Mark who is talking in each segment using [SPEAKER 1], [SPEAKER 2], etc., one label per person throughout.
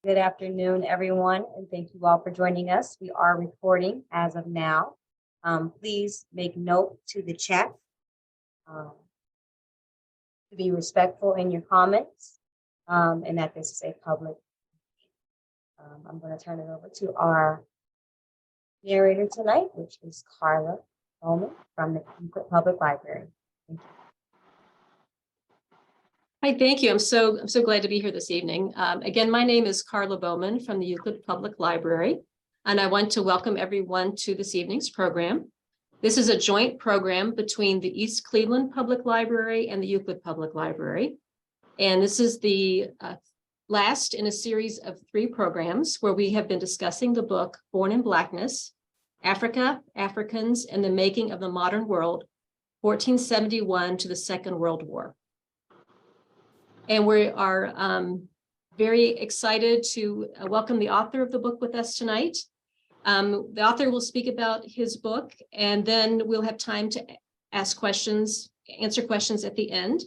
[SPEAKER 1] Good afternoon, everyone, and thank you all for joining us. We are recording as of now. Please make note to the chat to be respectful in your comments and that this is a public. I'm going to turn it over to our narrator tonight, which is Carla Bowman from the Euclid Public Library. Thank you.
[SPEAKER 2] Hi, thank you. I'm so glad to be here this evening. Again, my name is Carla Bowman from the Euclid Public Library, and I want to welcome everyone to this evening's program. This is a joint program between the East Cleveland Public Library and the Euclid Public Library. And this is the last in a series of 3 programs where we have been discussing the book Born in Blackness, Africa, Africans, and the Making of the Modern World, 1471 to the Second World War. And we are very excited to welcome the author of the book with us tonight. The author will speak about his book, and then we'll have time to ask questions, answer questions at the end.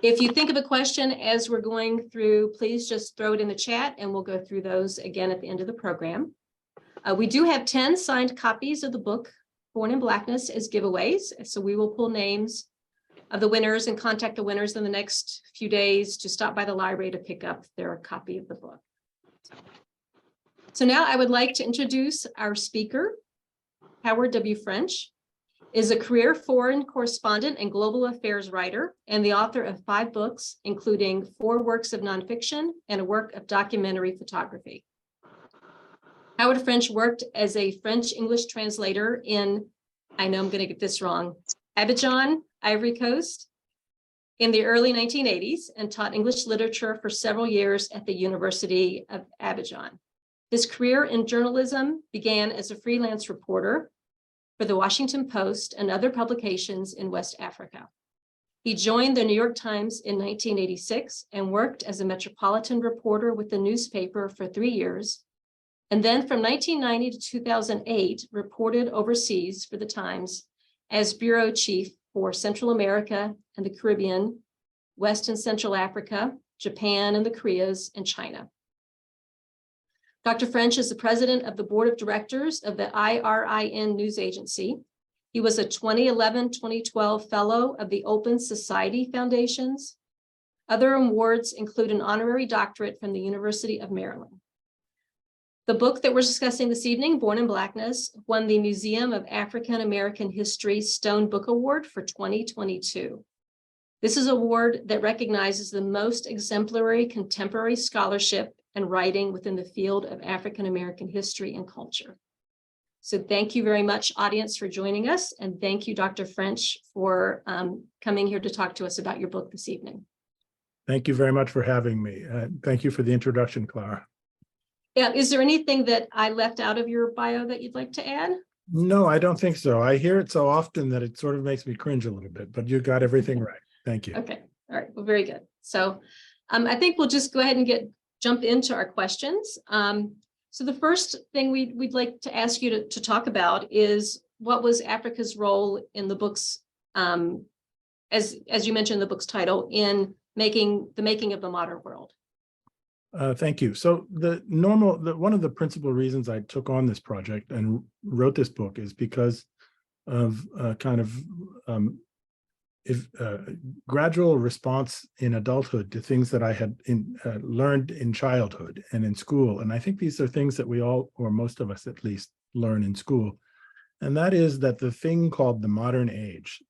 [SPEAKER 2] If you think of a question as we're going through, please just throw it in the chat, and we'll go through those again at the end of the program. We do have 10 signed copies of the book, Born in Blackness, as giveaways. So we will pull names of the winners and contact the winners in the next few days to stop by the library to pick up their copy of the book. So now I would like to introduce our speaker. Howard W. French is a career foreign correspondent and global affairs writer and the author of 5 books, including 4 works of nonfiction and a work of documentary photography. Howard French worked as a French-English translator in, I know I'm going to get this wrong, Abidjan, Ivory Coast, in the early 1980s, and taught English literature for several years at the University of Abidjan. His career in journalism began as a freelance reporter for the Washington Post and other publications in West Africa. He joined the New York Times in 1986 and worked as a metropolitan reporter with the newspaper for 3 years. And then from 1990 to 2008, reported overseas for the Times as bureau chief for Central America and the Caribbean, West and Central Africa, Japan and the Koreas, and China. Dr. French is the president of the board of directors of the IRIN News Agency. He was a 2011-2012 fellow of the Open Society Foundations. Other awards include an honorary doctorate from the University of Maryland. The book that we're discussing this evening, Born in Blackness, won the Museum of African American History Stone Book Award for 2022. This is an award that recognizes the most exemplary contemporary scholarship and writing within the field of African American history and culture. So thank you very much, audience, for joining us. And thank you, Dr. French, for coming here to talk to us about your book this evening.
[SPEAKER 3] Thank you very much for having me. Thank you for the introduction, Clara.
[SPEAKER 2] Yeah, is there anything that I left out of your bio that you'd like to add?
[SPEAKER 3] No, I don't think so. I hear it so often that it sort of makes me cringe a little bit, but you got everything right. Thank you.
[SPEAKER 2] Okay, all right, well, very good. So I think we'll just go ahead and jump into our questions. So the first thing we'd like to ask you to talk about is what was Africa's role in the book's, as you mentioned, the book's title, in the making of the modern world.
[SPEAKER 3] Thank you. So one of the principal reasons I took on this project and wrote this book is because of gradual response in adulthood to things that I had learned in childhood and in school. And I think these are things that we all, or most of us at least, learn in school. And that is that the thing called the modern age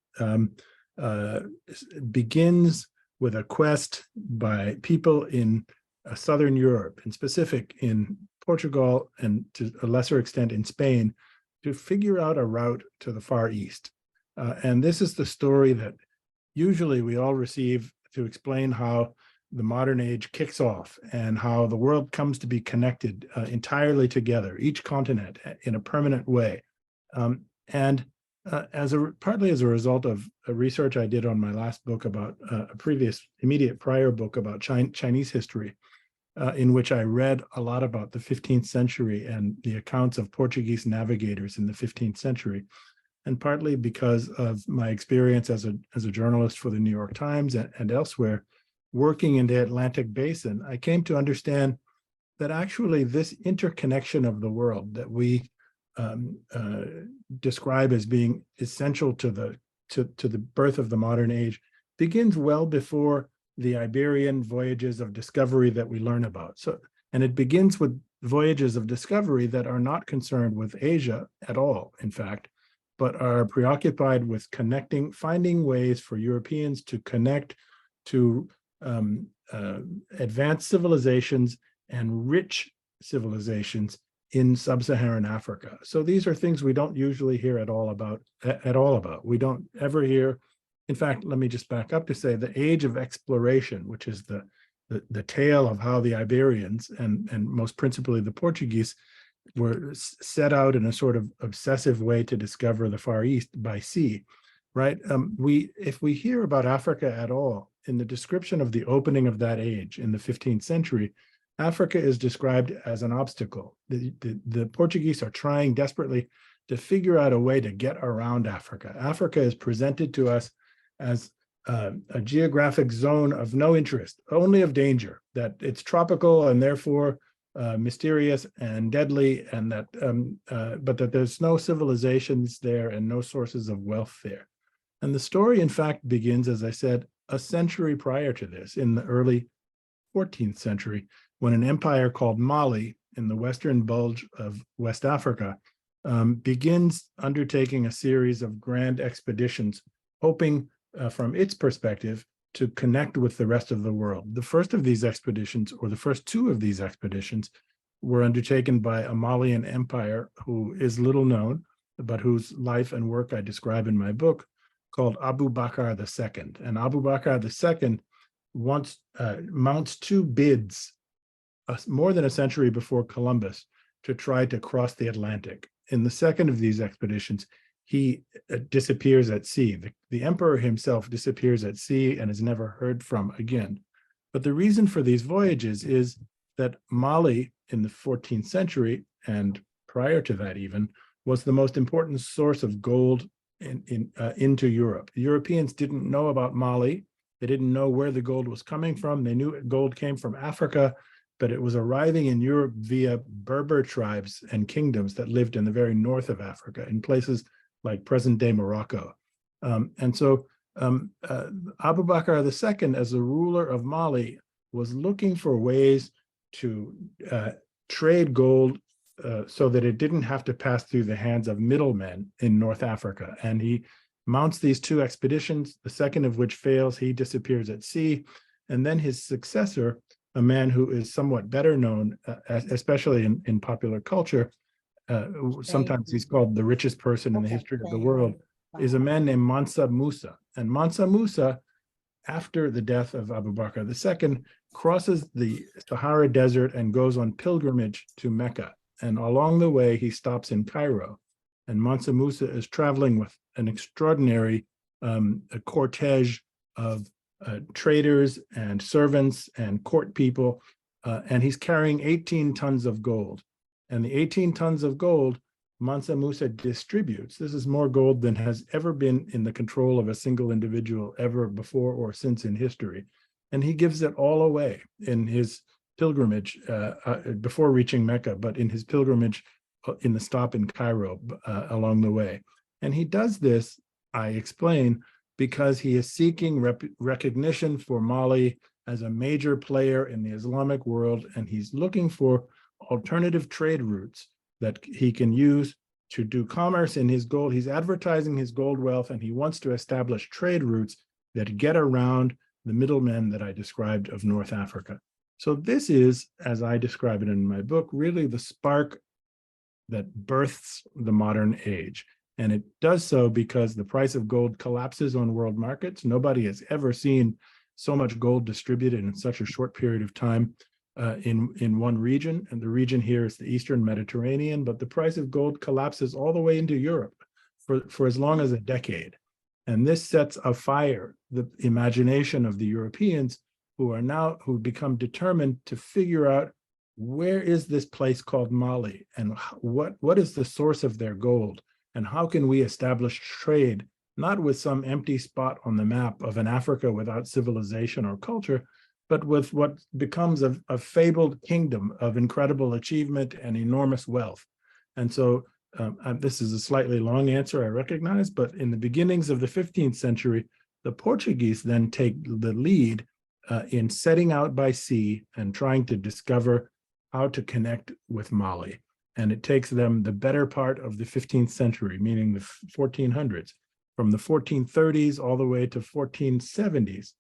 [SPEAKER 3] begins with a quest by people in Southern Europe, in specific in Portugal and to a lesser extent in Spain, to figure out a route to the Far East. And this is the story that usually we all receive to explain how the modern age kicks off and how the world comes to be connected entirely together, each continent in a permanent way. Partly as a result of research I did on my last book about a previous prior book about Chinese history, in which I read a lot about the 15th century and the accounts of Portuguese navigators in the 15th century. And partly because of my experience as a journalist for the New York Times and elsewhere, working in the Atlantic Basin, I came to understand that actually this interconnection of the world that we describe as being essential to the birth of the modern age begins well before the Iberian voyages of discovery that we learn about. So, and it begins with voyages of discovery that are not concerned with Asia at all, in fact, but are preoccupied with finding ways for Europeans to connect to advanced civilizations and rich civilizations in sub-Saharan Africa. So these are things we don't usually hear at all about. We don't ever hear. In fact, let me just back up to say the age of exploration, which is the tale of how the Iberians and most principally the Portuguese were set out in a sort of obsessive way to discover the Far East by sea, right? If we hear about Africa at all, in the description of the opening of that age in the 15th century, Africa is described as an obstacle. The Portuguese are trying desperately to figure out a way to get around Africa. Africa is presented to us as a geographic zone of no interest, only of danger, that it's tropical and therefore mysterious and deadly, and that but that there's no civilizations there and no sources of wealth there. And the story, in fact, begins, as I said, a century prior to this, in the early 14th century, when an empire called Mali in the western bulge of West Africa begins undertaking a series of grand expeditions, hoping from its perspective to connect with the rest of the world. The first of these expeditions, or the first two of these expeditions, were undertaken by a Malian empire who is little known, but whose life and work I describe in my book, called Abu Bakr II. And Abu Bakr II mounts two bids more than a century before Columbus to try to cross the Atlantic. In the second of these expeditions, he disappears at sea. The emperor himself disappears at sea and is never heard from again. But the reason for these voyages is that Mali in the 14th century, and prior to that even, was the most important source of gold into Europe. The Europeans didn't know about Mali. They didn't know where the gold was coming from. They knew gold came from Africa, but it was arriving in Europe via Berber tribes and kingdoms that lived in the very north of Africa, in places like present-day Morocco. And so Abu Bakr II, as the ruler of Mali, was looking for ways to trade gold so that it didn't have to pass through the hands of middlemen in North Africa. And he mounts these two expeditions, the second of which fails. He disappears at sea. And then his successor, a man who is somewhat better known, especially in popular culture, sometimes he's called the richest person in the history of the world, is a man named Mansa Musa. And Mansa Musa, after the death of Abu Bakr II, crosses the Sahara Desert and goes on pilgrimage to Mecca. And along the way, he stops in Cairo. And Mansa Musa is traveling with an extraordinary cortege of traders and servants and court people, and he's carrying 18 tons of gold. And the 18 tons of gold Mansa Musa distributes. This is more gold than has ever been in the control of a single individual ever before or since in history. And he gives it all away in his pilgrimage before reaching Mecca, but in his pilgrimage in the stop in Cairo along the way. And he does this, I explain, because he is seeking recognition for Mali as a major player in the Islamic world, and he's looking for alternative trade routes that he can use to do commerce in his gold. He's advertising his gold wealth, and he wants to establish trade routes that get around the middlemen that I described of North Africa. So this is, as I describe it in my book, really the spark that births the modern age. And it does so because the price of gold collapses on world markets. Nobody has ever seen so much gold distributed in such a short period of time in one region. And the region here is the Eastern Mediterranean, but the price of gold collapses all the way into Europe for as long as a decade. And this sets afire the imagination of the Europeans who become determined to figure out, where is this place called Mali, and what is the source of their gold? And how can we establish trade, not with some empty spot on the map of an Africa without civilization or culture, but with what becomes a fabled kingdom of incredible achievement and enormous wealth. And so this is a slightly long answer, I recognize, but in the beginnings of the 15th century, the Portuguese then take the lead in setting out by sea and trying to discover how to connect with Mali. And it takes them the better part of the 15th century, meaning the 1400s. From the 1430s all the way to 1470s,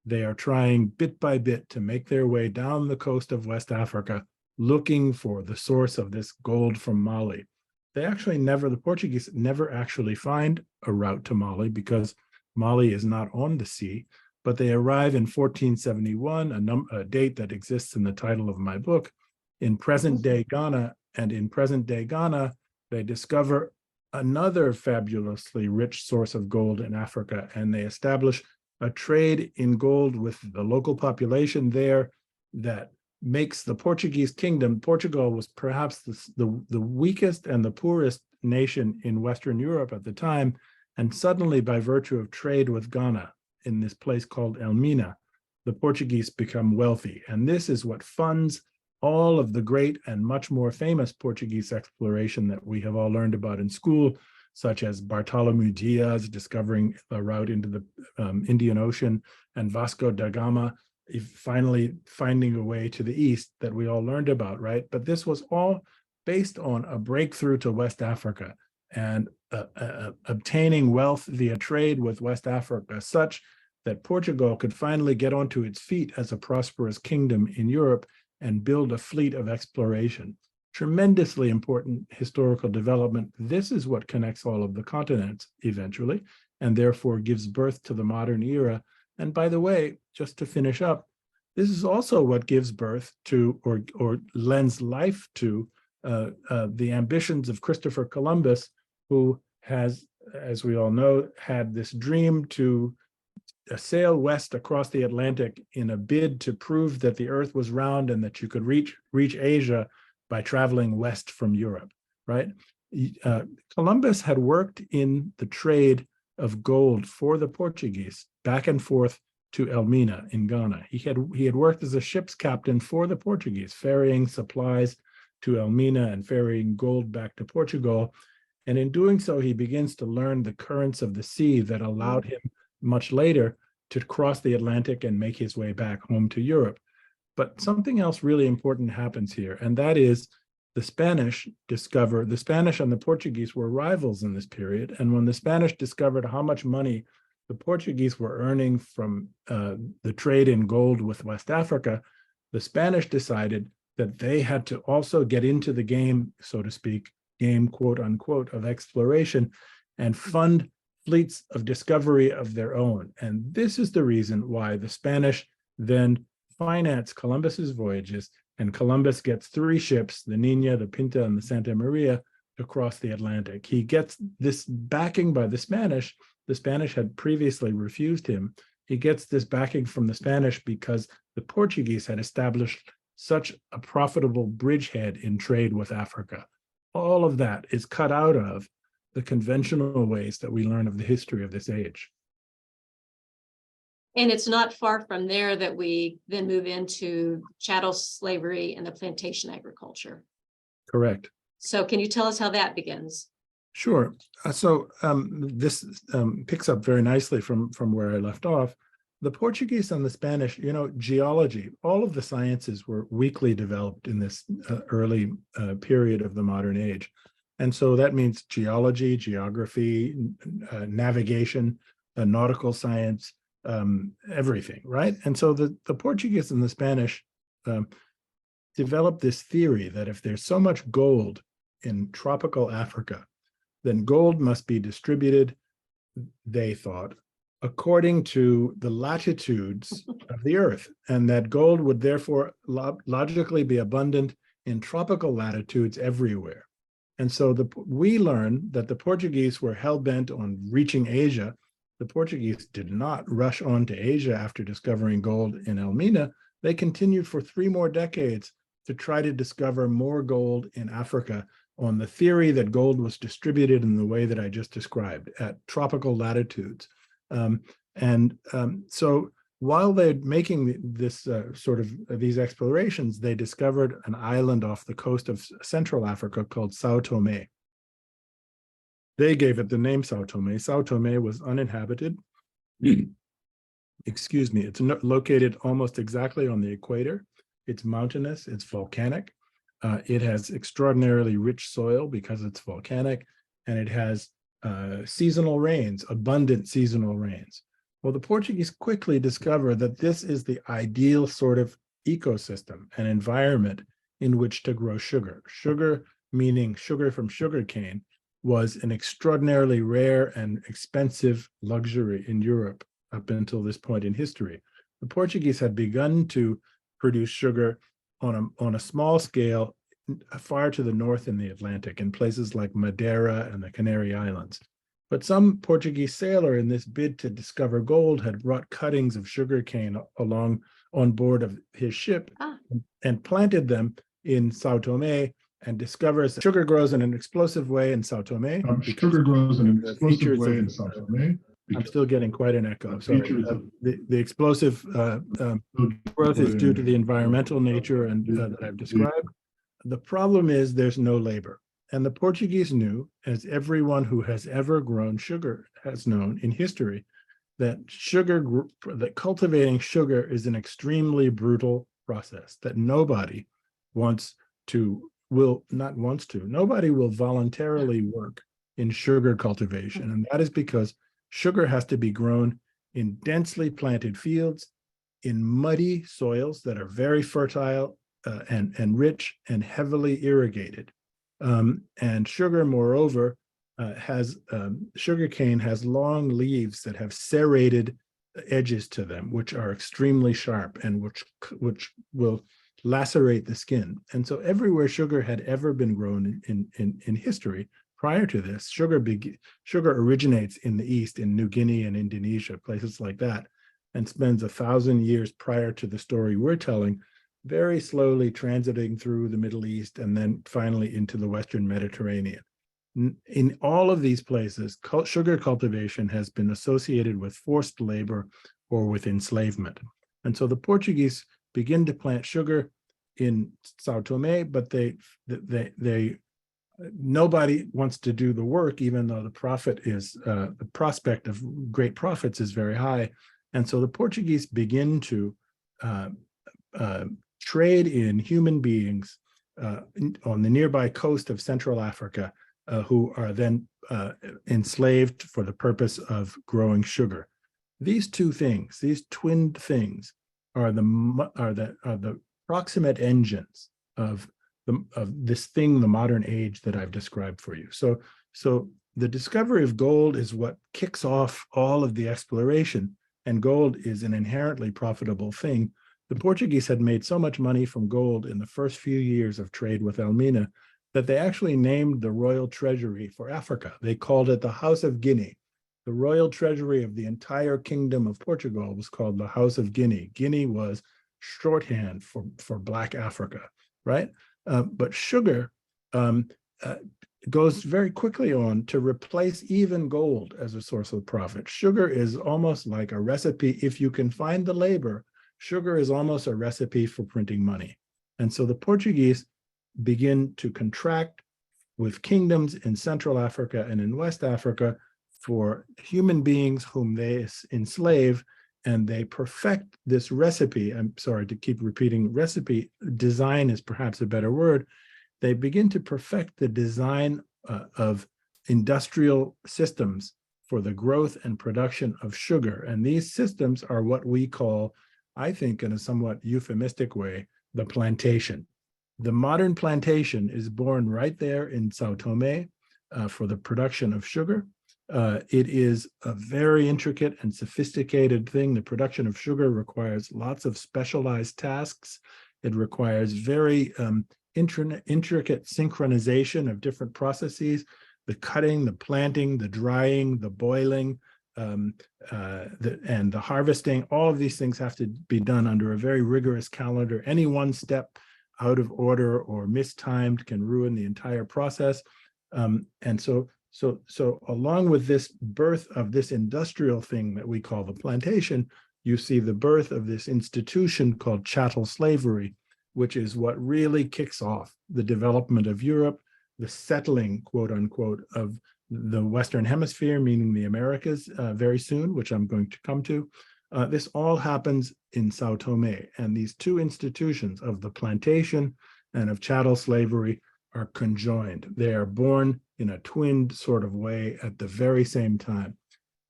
[SPEAKER 3] they are trying bit by bit to make their way down the coast of West Africa, looking for the source of this gold from Mali. The Portuguese never actually find a route to Mali because Mali is not on the sea, but they arrive in 1471, a date that exists in the title of my book, in present-day Ghana. And in present-day Ghana, they discover another fabulously rich source of gold in Africa, and they establish a trade in gold with the local population there that makes the Portuguese kingdom. Portugal was perhaps the weakest and the poorest nation in Western Europe at the time, and suddenly, by virtue of trade with Ghana in this place called Elmina, the Portuguese become wealthy. And this is what funds all of the great and much more famous Portuguese exploration that we have all learned about in school, such as Bartolomeu Diaz discovering a route into the Indian Ocean, and Vasco da Gama finally finding a way to the east that we all learned about, right? But this was all based on a breakthrough to West Africa and obtaining wealth via trade with West Africa, such that Portugal could finally get onto its feet as a prosperous kingdom in Europe and build a fleet of exploration. Tremendously important historical development. This is what connects all of the continents eventually, and therefore gives birth to the modern era. And by the way, just to finish up, this is also what gives birth to or lends life to the ambitions of Christopher Columbus, who has, as we all know, had this dream to sail west across the Atlantic in a bid to prove that the earth was round and that you could reach Asia by traveling west from Europe, right? Columbus had worked in the trade of gold for the Portuguese back and forth to Elmina in Ghana. He had worked as a ship's captain for the Portuguese, ferrying supplies to Elmina and ferrying gold back to Portugal. And in doing so, he begins to learn the currents of the sea that allowed him much later to cross the Atlantic and make his way back home to Europe. But something else really important happens here, and that is the Spanish and the Portuguese were rivals in this period. And when the Spanish discovered how much money the Portuguese were earning from the trade in gold with West Africa, the Spanish decided that they had to also get into the game, so to speak, game quote unquote, of exploration and fund fleets of discovery of their own. And this is the reason why the Spanish then finance Columbus's voyages, and Columbus gets 3 ships, the Nina, the Pinta, and the Santa Maria, to cross the Atlantic. He gets this backing by the Spanish. The Spanish had previously refused him. He gets this backing from the Spanish because the Portuguese had established such a profitable bridgehead in trade with Africa. All of that is cut out of the conventional ways that we learn of the history of this age.
[SPEAKER 2] And it's not far from there that we then move into chattel slavery and the plantation agriculture.
[SPEAKER 3] Correct.
[SPEAKER 2] So can you tell us how that begins?
[SPEAKER 3] Sure. This picks up very nicely from where I left off. The Portuguese and the Spanish, geology, all of the sciences were weakly developed in this early period of the modern age. And so that means geology, geography, navigation, nautical science, everything, right? And so the Portuguese and the Spanish developed this theory that if there's so much gold in tropical Africa, then gold must be distributed, they thought, according to the latitudes of the earth, and that gold would therefore logically be abundant in tropical latitudes everywhere. And so we learn that the Portuguese were hell-bent on reaching Asia. The Portuguese did not rush on to Asia after discovering gold in Elmina. They continued for 3 more decades to try to discover more gold in Africa on the theory that gold was distributed in the way that I just described at tropical latitudes. So while they're making this these explorations, they discovered an island off the coast of Central Africa called Sao Tome. They gave it the name Sao Tome. Sao Tome was uninhabited. Excuse me. It's located almost exactly on the equator. It's mountainous. It's volcanic. It has extraordinarily rich soil because it's volcanic, and it has seasonal rains, abundant seasonal rains. Well, the Portuguese quickly discovered that this is the ideal sort of ecosystem and environment in which to grow sugar. Sugar, meaning sugar from sugarcane, was an extraordinarily rare and expensive luxury in Europe up until this point in history. The Portuguese had begun to produce sugar on a small scale far to the north in the Atlantic, in places like Madeira and the Canary Islands. But some Portuguese sailor, in this bid to discover gold, had brought cuttings of sugarcane along on board of his ship and planted them in Sao Tome, and discovers that sugar grows in an explosive way in Sao Tome.
[SPEAKER 4] Sugar grows in an explosive way in Sao Tome.
[SPEAKER 3] I'm still getting quite an echo. Sorry. The explosive growth is due to the environmental nature and that I've described. The problem is there's no labor. And the Portuguese knew, as everyone who has ever grown sugar has known in history, that cultivating sugar is an extremely brutal process that nobody nobody will voluntarily work in sugar cultivation. And that is because sugar has to be grown in densely planted fields, in muddy soils that are very fertile and rich and heavily irrigated. And sugar, moreover, sugarcane has long leaves that have serrated edges to them, which are extremely sharp and which will lacerate the skin. And so everywhere sugar had ever been grown in history prior to this, sugar originates in the East, in New Guinea and Indonesia, places like that, and spends 1,000 years prior to the story we're telling, very slowly transiting through the Middle East and then finally into the Western Mediterranean. In all of these places, sugar cultivation has been associated with forced labor or with enslavement. And so the Portuguese begin to plant sugar in Sao Tome, but nobody wants to do the work, even though the prospect of great profits is very high. And so the Portuguese begin to trade in human beings on the nearby coast of Central Africa, who are then enslaved for the purpose of growing sugar. These two things, these twinned things, are the proximate engines of this thing, the modern age that I've described for you. So the discovery of gold is what kicks off all of the exploration, and gold is an inherently profitable thing. The Portuguese had made so much money from gold in the first few years of trade with Elmina that they actually named the royal treasury for Africa. They called it the House of Guinea. The royal treasury of the entire kingdom of Portugal was called the House of Guinea. Guinea was shorthand for Black Africa, right? But sugar goes very quickly on to replace even gold as a source of profit. Sugar is almost like a recipe. If you can find the labor, sugar is almost a recipe for printing money. And so the Portuguese begin to contract with kingdoms in Central Africa and in West Africa for human beings whom they enslave, and they perfect this recipe. I'm sorry to keep repeating recipe. Design is perhaps a better word. They begin to perfect the design of industrial systems for the growth and production of sugar. And these systems are what we call, I think in a somewhat euphemistic way, the plantation. The modern plantation is born right there in Sao Tome for the production of sugar. It is a very intricate and sophisticated thing. The production of sugar requires lots of specialized tasks. It requires very intricate synchronization of different processes, the cutting, the planting, the drying, the boiling, and the harvesting. All of these things have to be done under a very rigorous calendar. Any one step out of order or mistimed can ruin the entire process. And so along with this birth of this industrial thing that we call the plantation, you see the birth of this institution called chattel slavery, which is what really kicks off the development of Europe, the settling, quote unquote, of the Western Hemisphere, meaning the Americas, very soon, which I'm going to come to. This all happens in Sao Tome, and these two institutions of the plantation and of chattel slavery are conjoined. They are born in a twinned sort of way at the very same time.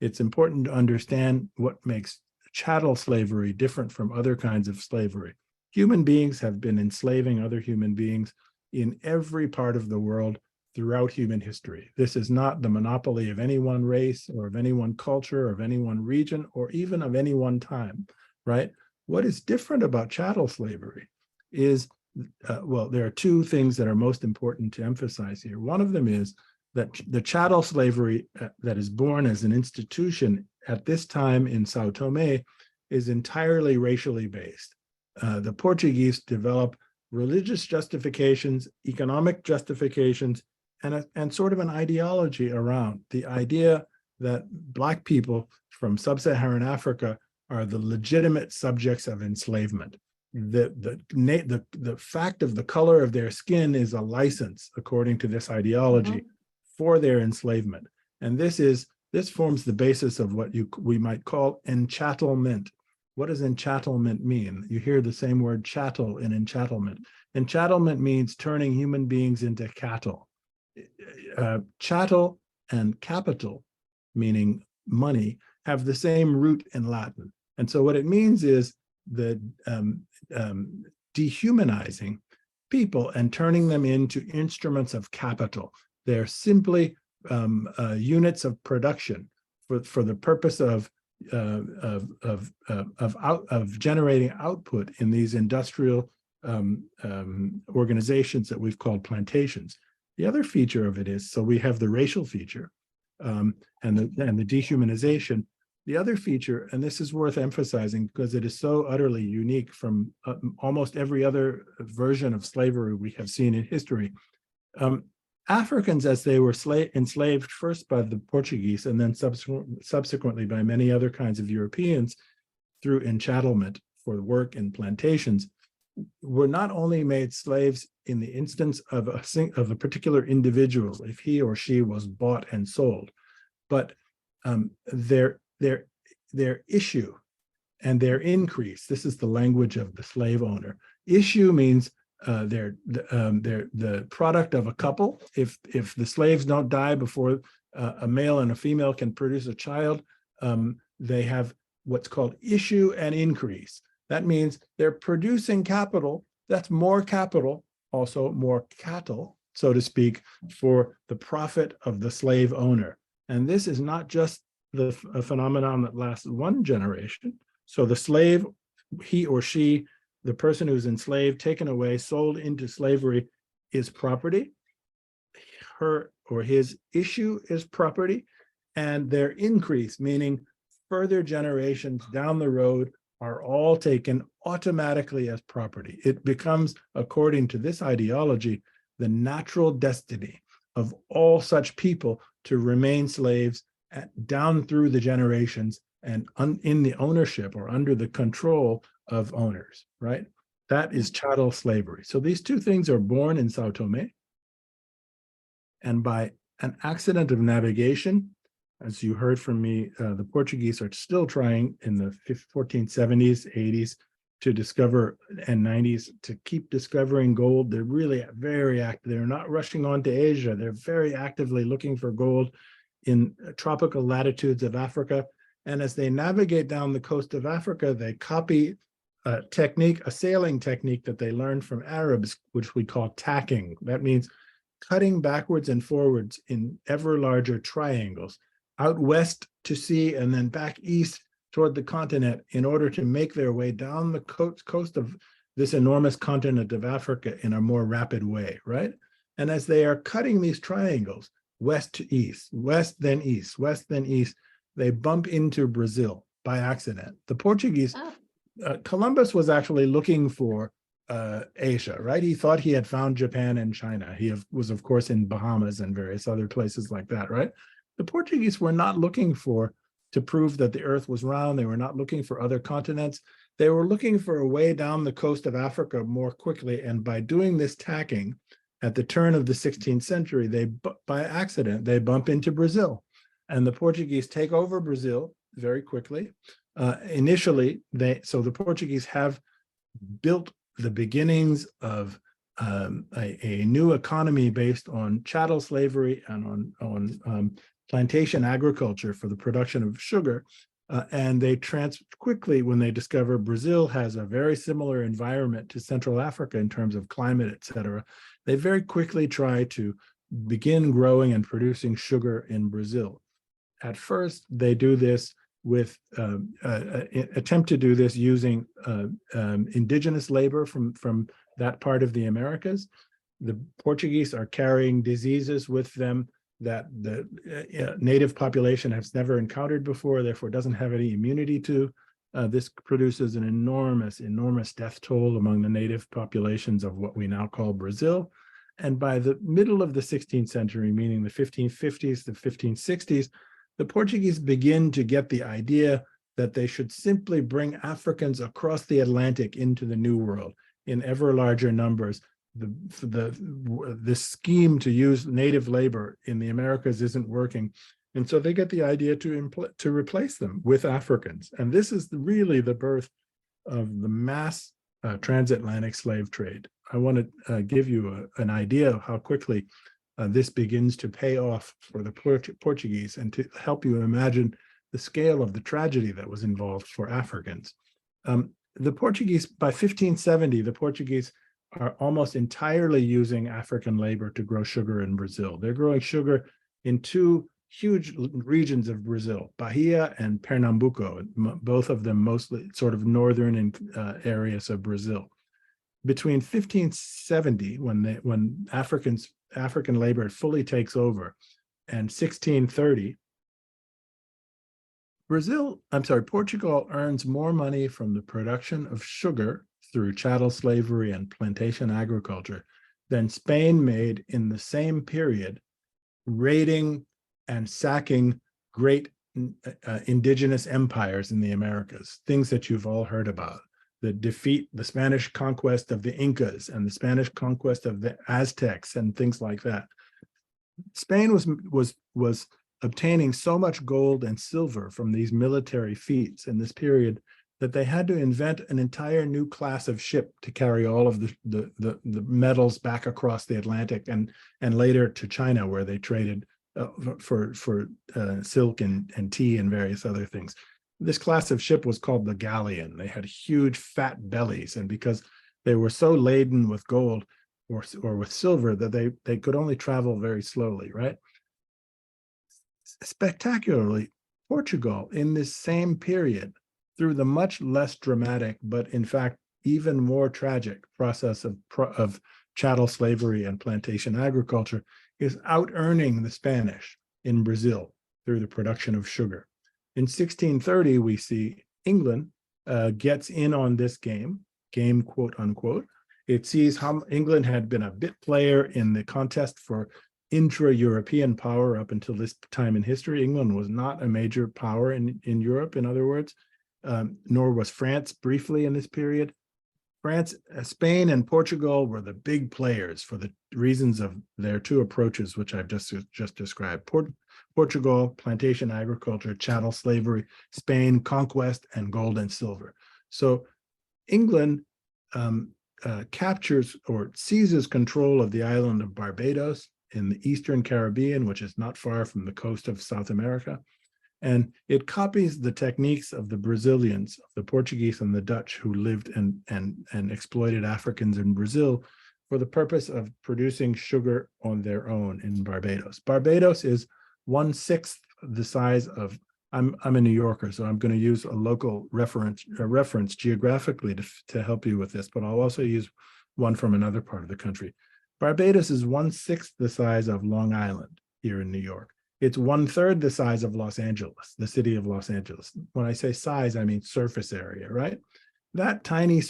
[SPEAKER 3] It's important to understand what makes chattel slavery different from other kinds of slavery. Human beings have been enslaving other human beings in every part of the world throughout human history. This is not the monopoly of any one race or of any one culture or of any one region or even of any one time, right? What is different about chattel slavery is, well, there are two things that are most important to emphasize here. One of them is that the chattel slavery that is born as an institution at this time in Sao Tome is entirely racially based. The Portuguese develop religious justifications, economic justifications, and sort of an ideology around the idea that Black people from sub-Saharan Africa are the legitimate subjects of enslavement. The fact of the color of their skin is a license, according to this ideology, for their enslavement. And this forms the basis of what we might call enchattlement. What does enchattlement mean? You hear the same word chattel in enchattlement. Enchattlement means turning human beings into cattle. Chattel and capital, meaning money, have the same root in Latin. And so what it means is the dehumanizing people and turning them into instruments of capital. They're simply units of production for the purpose of generating output in these industrial organizations that we've called plantations. The other feature of it is, so we have the racial feature and the dehumanization. The other feature, and this is worth emphasizing because it is so utterly unique from almost every other version of slavery we have seen in history. Africans, as they were enslaved first by the Portuguese and then subsequently by many other kinds of Europeans through enchattlement for work in plantations, were not only made slaves in the instance of a particular individual, if he or she was bought and sold, but their issue and their increase. This is the language of the slave owner. Issue means they're the product of a couple. If the slaves don't die before a male and a female can produce a child, they have what's called issue and increase. That means they're producing capital. That's more capital, also more cattle, so to speak, for the profit of the slave owner. And this is not just a phenomenon that lasts one generation. So the slave, he or she, the person who's enslaved, taken away, sold into slavery is property. Her or his issue is property, and their increase, meaning further generations down the road, are all taken automatically as property. It becomes, according to this ideology, the natural destiny of all such people to remain slaves down through the generations and in the ownership or under the control of owners, right? That is chattel slavery. So these two things are born in Sao Tome. And by an accident of navigation, as you heard from me, the Portuguese are still trying in the 1470s, 80s to discover, and 90s to keep discovering gold. They're really very active. They're not rushing on to Asia. They're very actively looking for gold in tropical latitudes of Africa. And as they navigate down the coast of Africa, they copy a technique, a sailing technique that they learned from Arabs, which we call tacking. That means cutting backwards and forwards in ever larger triangles, out west to sea and then back east toward the continent in order to make their way down the coast of this enormous continent of Africa in a more rapid way, right? And as they are cutting these triangles, west to east, west then east, west then east, they bump into Brazil by accident. The Portuguese, Columbus was actually looking for Asia, right? He thought he had found Japan and China. He was, of course, in Bahamas and various other places like that, right? The Portuguese were not looking for to prove that the earth was round. They were not looking for other continents. They were looking for a way down the coast of Africa more quickly. And by doing this tacking at the turn of the 16th century, by accident, they bump into Brazil. And the Portuguese take over Brazil very quickly. Initially, so the Portuguese have built the beginnings of a new economy based on chattel slavery and on plantation agriculture for the production of sugar. And they quickly, when they discover Brazil has a very similar environment to Central Africa in terms of climate, et cetera, they very quickly try to begin growing and producing sugar in Brazil. At first, they do this with attempt to do this using indigenous labor from that part of the Americas. The Portuguese are carrying diseases with them that the native population has never encountered before, therefore doesn't have any immunity to. This produces an enormous death toll among the native populations of what we now call Brazil. And by the middle of the 16th century, meaning the 1550s, the 1560s, the Portuguese begin to get the idea that they should simply bring Africans across the Atlantic into the New World in ever larger numbers. This scheme to use native labor in the Americas isn't working. And so they get the idea to replace them with Africans. And this is really the birth of the mass transatlantic slave trade. I want to give you an idea of how quickly this begins to pay off for the Portuguese, and to help you imagine the scale of the tragedy that was involved for Africans. The Portuguese, by 1570, the Portuguese are almost entirely using African labor to grow sugar in Brazil. They're growing sugar in two huge regions of Brazil, Bahia and Pernambuco, both of them mostly sort of northern areas of Brazil. Between 1570, when African labor fully takes over, and 1630, Portugal earns more money from the production of sugar through chattel slavery and plantation agriculture than Spain made in the same period, raiding and sacking great indigenous empires in the Americas, things that you've all heard about. The Spanish conquest of the Incas and the Spanish conquest of the Aztecs and things like that. Spain was obtaining so much gold and silver from these military feats in this period that they had to invent an entire new class of ship to carry all of the metals back across the Atlantic and later to China, where they traded for silk and tea and various other things. This class of ship was called the galleon. They had huge fat bellies, and because they were so laden with gold or with silver that they could only travel very slowly, right? Spectacularly, Portugal in this same period, through the much less dramatic, but in fact even more tragic process of chattel slavery and plantation agriculture, is out-earning the Spanish in Brazil through the production of sugar. In 1630, we see England gets in on this game quote unquote. It sees how England had been a bit player in the contest for intra-European power up until this time in history. England was not a major power in Europe, in other words, nor was France briefly in this period. Spain and Portugal were the big players for the reasons of their two approaches, which I've just described. Portugal, plantation agriculture, chattel slavery; Spain, conquest and gold and silver. So England captures or seizes control of the island of Barbados in the Eastern Caribbean, which is not far from the coast of South America. And it copies the techniques of the Brazilians, the Portuguese and the Dutch, who lived and exploited Africans in Brazil for the purpose of producing sugar on their own in Barbados. Barbados is 1/6 the size of, I'm a New Yorker, so I'm going to use a local reference geographically to help you with this, but I'll also use one from another part of the country. Barbados is 1/6 the size of Long Island here in New York. It's 1/3 the size of Los Angeles, the city of Los Angeles. When I say size, I mean surface area, right? In that tiny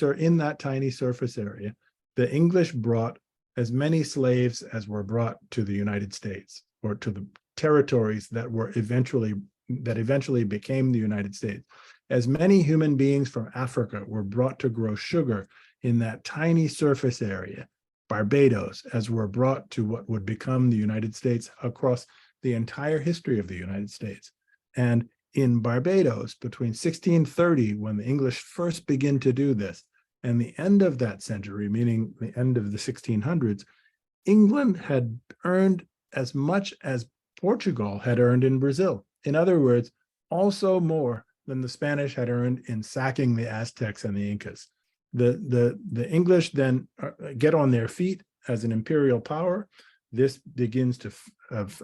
[SPEAKER 3] surface area, the English brought as many slaves as were brought to the United States, or to the territories that were eventually that eventually became the United States. As many human beings from Africa were brought to grow sugar in that tiny surface area, Barbados, as were brought to what would become the United States across the entire history of the United States. And in Barbados, between 1630, when the English first begin to do this, and the end of that century, meaning the end of the 1600s, England had earned as much as Portugal had earned in Brazil. In other words, also more than the Spanish had earned in sacking the Aztecs and the Incas. The English then get on their feet as an imperial power. This begins to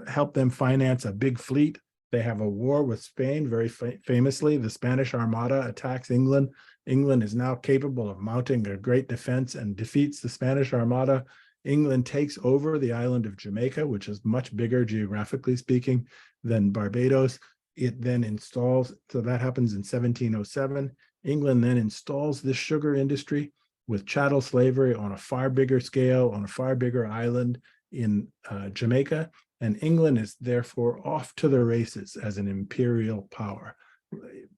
[SPEAKER 3] help them finance a big fleet. They have a war with Spain, very famously. The Spanish Armada attacks England. England is now capable of mounting a great defense and defeats the Spanish Armada. England takes over the island of Jamaica, which is much bigger geographically speaking than Barbados. It then installs, so that happens in 1707. England then installs this sugar industry with chattel slavery on a far bigger scale, on a far bigger island in Jamaica. And England is therefore off to the races as an imperial power.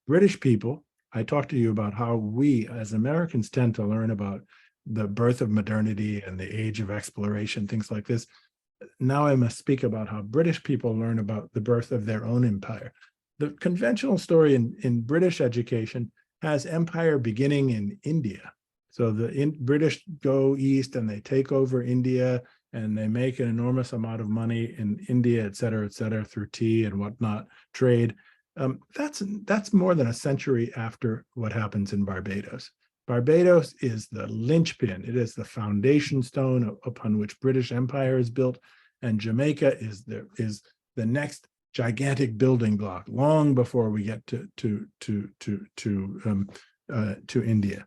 [SPEAKER 3] British people, I talked to you about how we as Americans tend to learn about the birth of modernity and the age of exploration, things like this. Now I must speak about how British people learn about the birth of their own empire. The conventional story in British education has empire beginning in India. So the British go east and they take over India and they make an enormous amount of money in India, et cetera, through tea and whatnot, trade. That's more than a century after what happens in Barbados. Barbados is the linchpin. It is the foundation stone upon which British Empire is built, and Jamaica is the next gigantic building block, long before we get to India.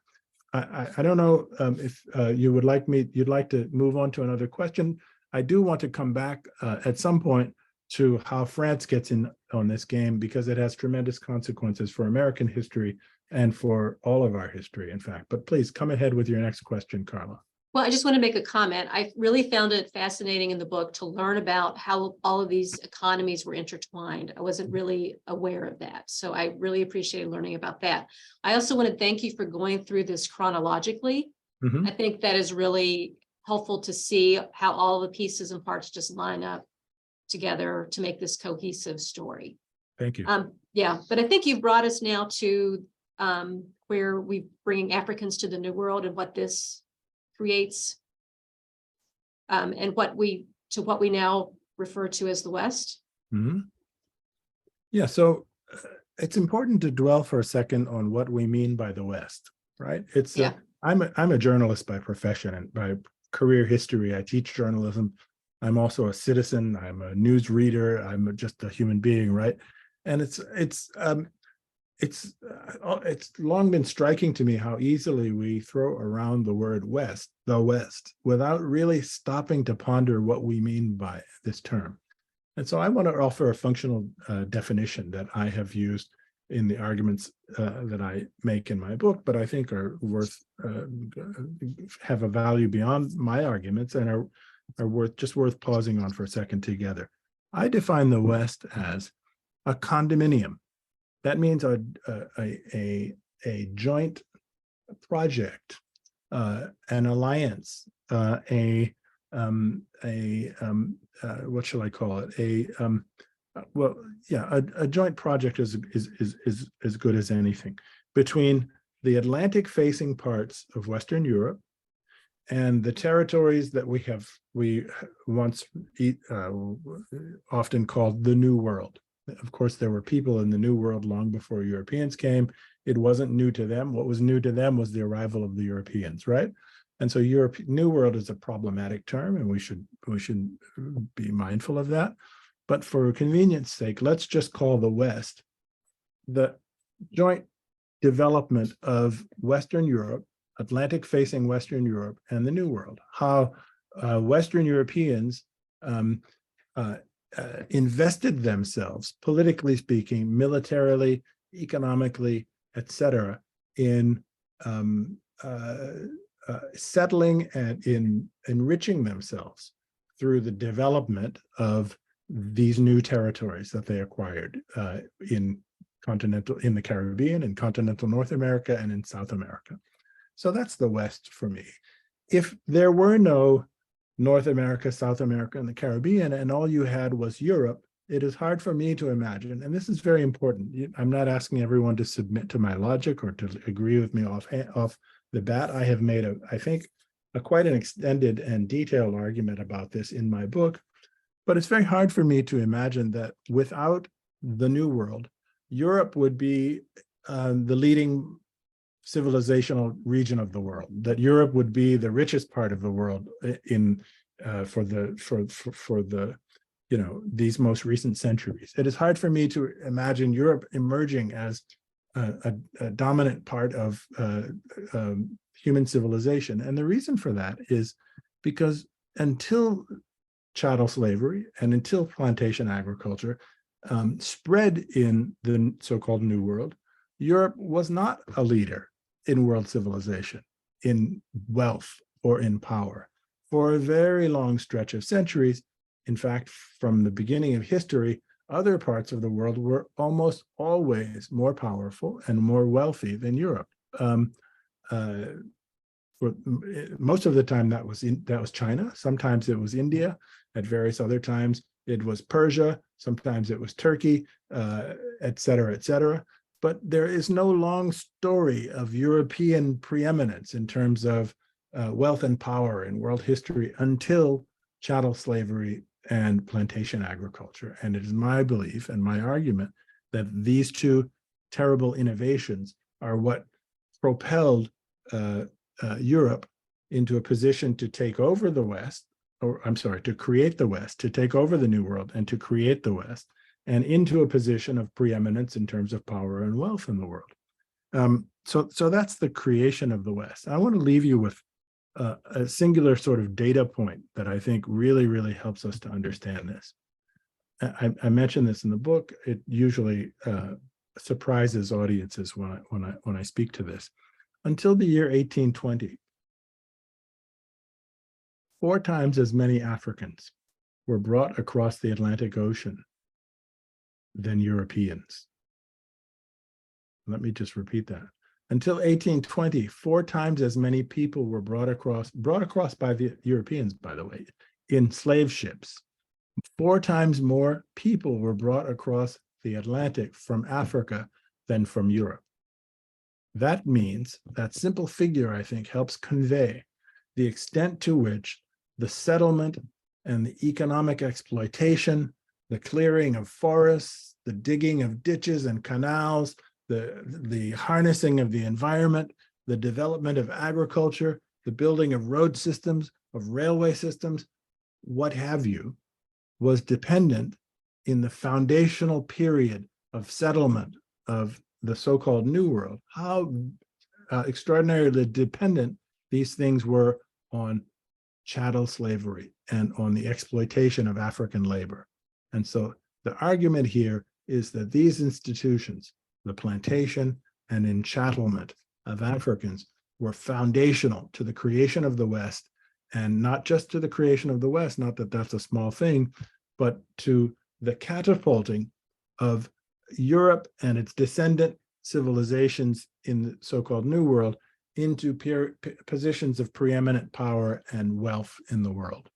[SPEAKER 3] I don't know if you'd like to move on to another question. I do want to come back at some point to how France gets in on this game, because it has tremendous consequences for American history and for all of our history, in fact. But please come ahead with your next question, Carla.
[SPEAKER 2] Well, I just want to make a comment. I really found it fascinating in the book to learn about how all of these economies were intertwined. I wasn't really aware of that. So I really appreciated learning about that. I also want to thank you for going through this chronologically.
[SPEAKER 3] Mm-hmm.
[SPEAKER 2] I think that is really helpful to see how all the pieces and parts just line up together to make this cohesive story.
[SPEAKER 3] Thank you.
[SPEAKER 2] Yeah, but I think you've brought us now to where we're bringing Africans to the New World and what this creates, and what we now refer to as the West.
[SPEAKER 3] Mm-hmm. Yeah, so it's important to dwell for a second on what we mean by the West, right? I'm a journalist by profession and by career history. I teach journalism. I'm also a citizen. I'm a news reader. I'm just a human being, right? And it's long been striking to me how easily we throw around the word West, the West, without really stopping to ponder what we mean by this term. And so I want to offer a functional definition that I have used in the arguments that I make in my book, but I think are worth, have a value beyond my arguments and are worth pausing on for a second together. I define the West as a condominium. That means a joint project, an alliance, what shall I call it? A joint project is as good as anything between the Atlantic-facing parts of Western Europe and the territories that we once often called the New World. Of course, there were people in the New World long before Europeans came. It wasn't new to them. What was new to them was the arrival of the Europeans, right? And so New World is a problematic term, and we should be mindful of that. But for convenience sake, let's just call the West the joint development of Western Europe, Atlantic-facing Western Europe, and the New World. How Western Europeans invested themselves, politically speaking, militarily, economically, etc., in settling and in enriching themselves through the development of these new territories that they acquired in the Caribbean, in continental North America, and in South America. So that's the West for me. If there were no North America, South America, and the Caribbean, and all you had was Europe, it is hard for me to imagine, and this is very important. I'm not asking everyone to submit to my logic or to agree with me off the bat. I have made I think, quite an extended and detailed argument about this in my book, but it's very hard for me to imagine that without the New World, Europe would be the leading civilizational region of the world, that Europe would be the richest part of the world for the these most recent centuries. It is hard for me to imagine Europe emerging as a dominant part of human civilization. And the reason for that is because until chattel slavery and until plantation agriculture spread in the so-called New World, Europe was not a leader in world civilization, in wealth, or in power. For a very long stretch of centuries, in fact, from the beginning of history, other parts of the world were almost always more powerful and more wealthy than Europe. For most of the time, that was China. Sometimes it was India. At various other times, it was Persia. Sometimes it was Turkey, et cetera, et cetera. But there is no long story of European preeminence in terms of wealth and power in world history until chattel slavery and plantation agriculture. And it is my belief and my argument that these two terrible innovations are what propelled Europe into a position to take over the West, or I'm sorry, to create the West, to take over the New World and to create the West, and into a position of preeminence in terms of power and wealth in the world. So that's the creation of the West. I want to leave you with a singular sort of data point that I think really, really helps us to understand this. I mentioned this in the book. It usually surprises audiences when I speak to this. Until the year 1820, 4 times as many Africans were brought across the Atlantic Ocean than Europeans. Let me just repeat that. Until 1820, 4 times as many people were brought across by the Europeans, by the way, in slave ships. 4 times more people were brought across the Atlantic from Africa than from Europe. That means, that simple figure, I think, helps convey the extent to which the settlement and the economic exploitation, the clearing of forests, the digging of ditches and canals, the harnessing of the environment, the development of agriculture, the building of road systems, of railway systems, what have you, was dependent in the foundational period of settlement of the so-called New World, how extraordinarily dependent these things were on chattel slavery and on the exploitation of African labor. And so the argument here is that these institutions, the plantation and enchattlement of Africans, were foundational to the creation of the West, and not just to the creation of the West, not that that's a small thing, but to the catapulting of Europe and its descendant civilizations in the so-called New World into positions of preeminent power and wealth in the world.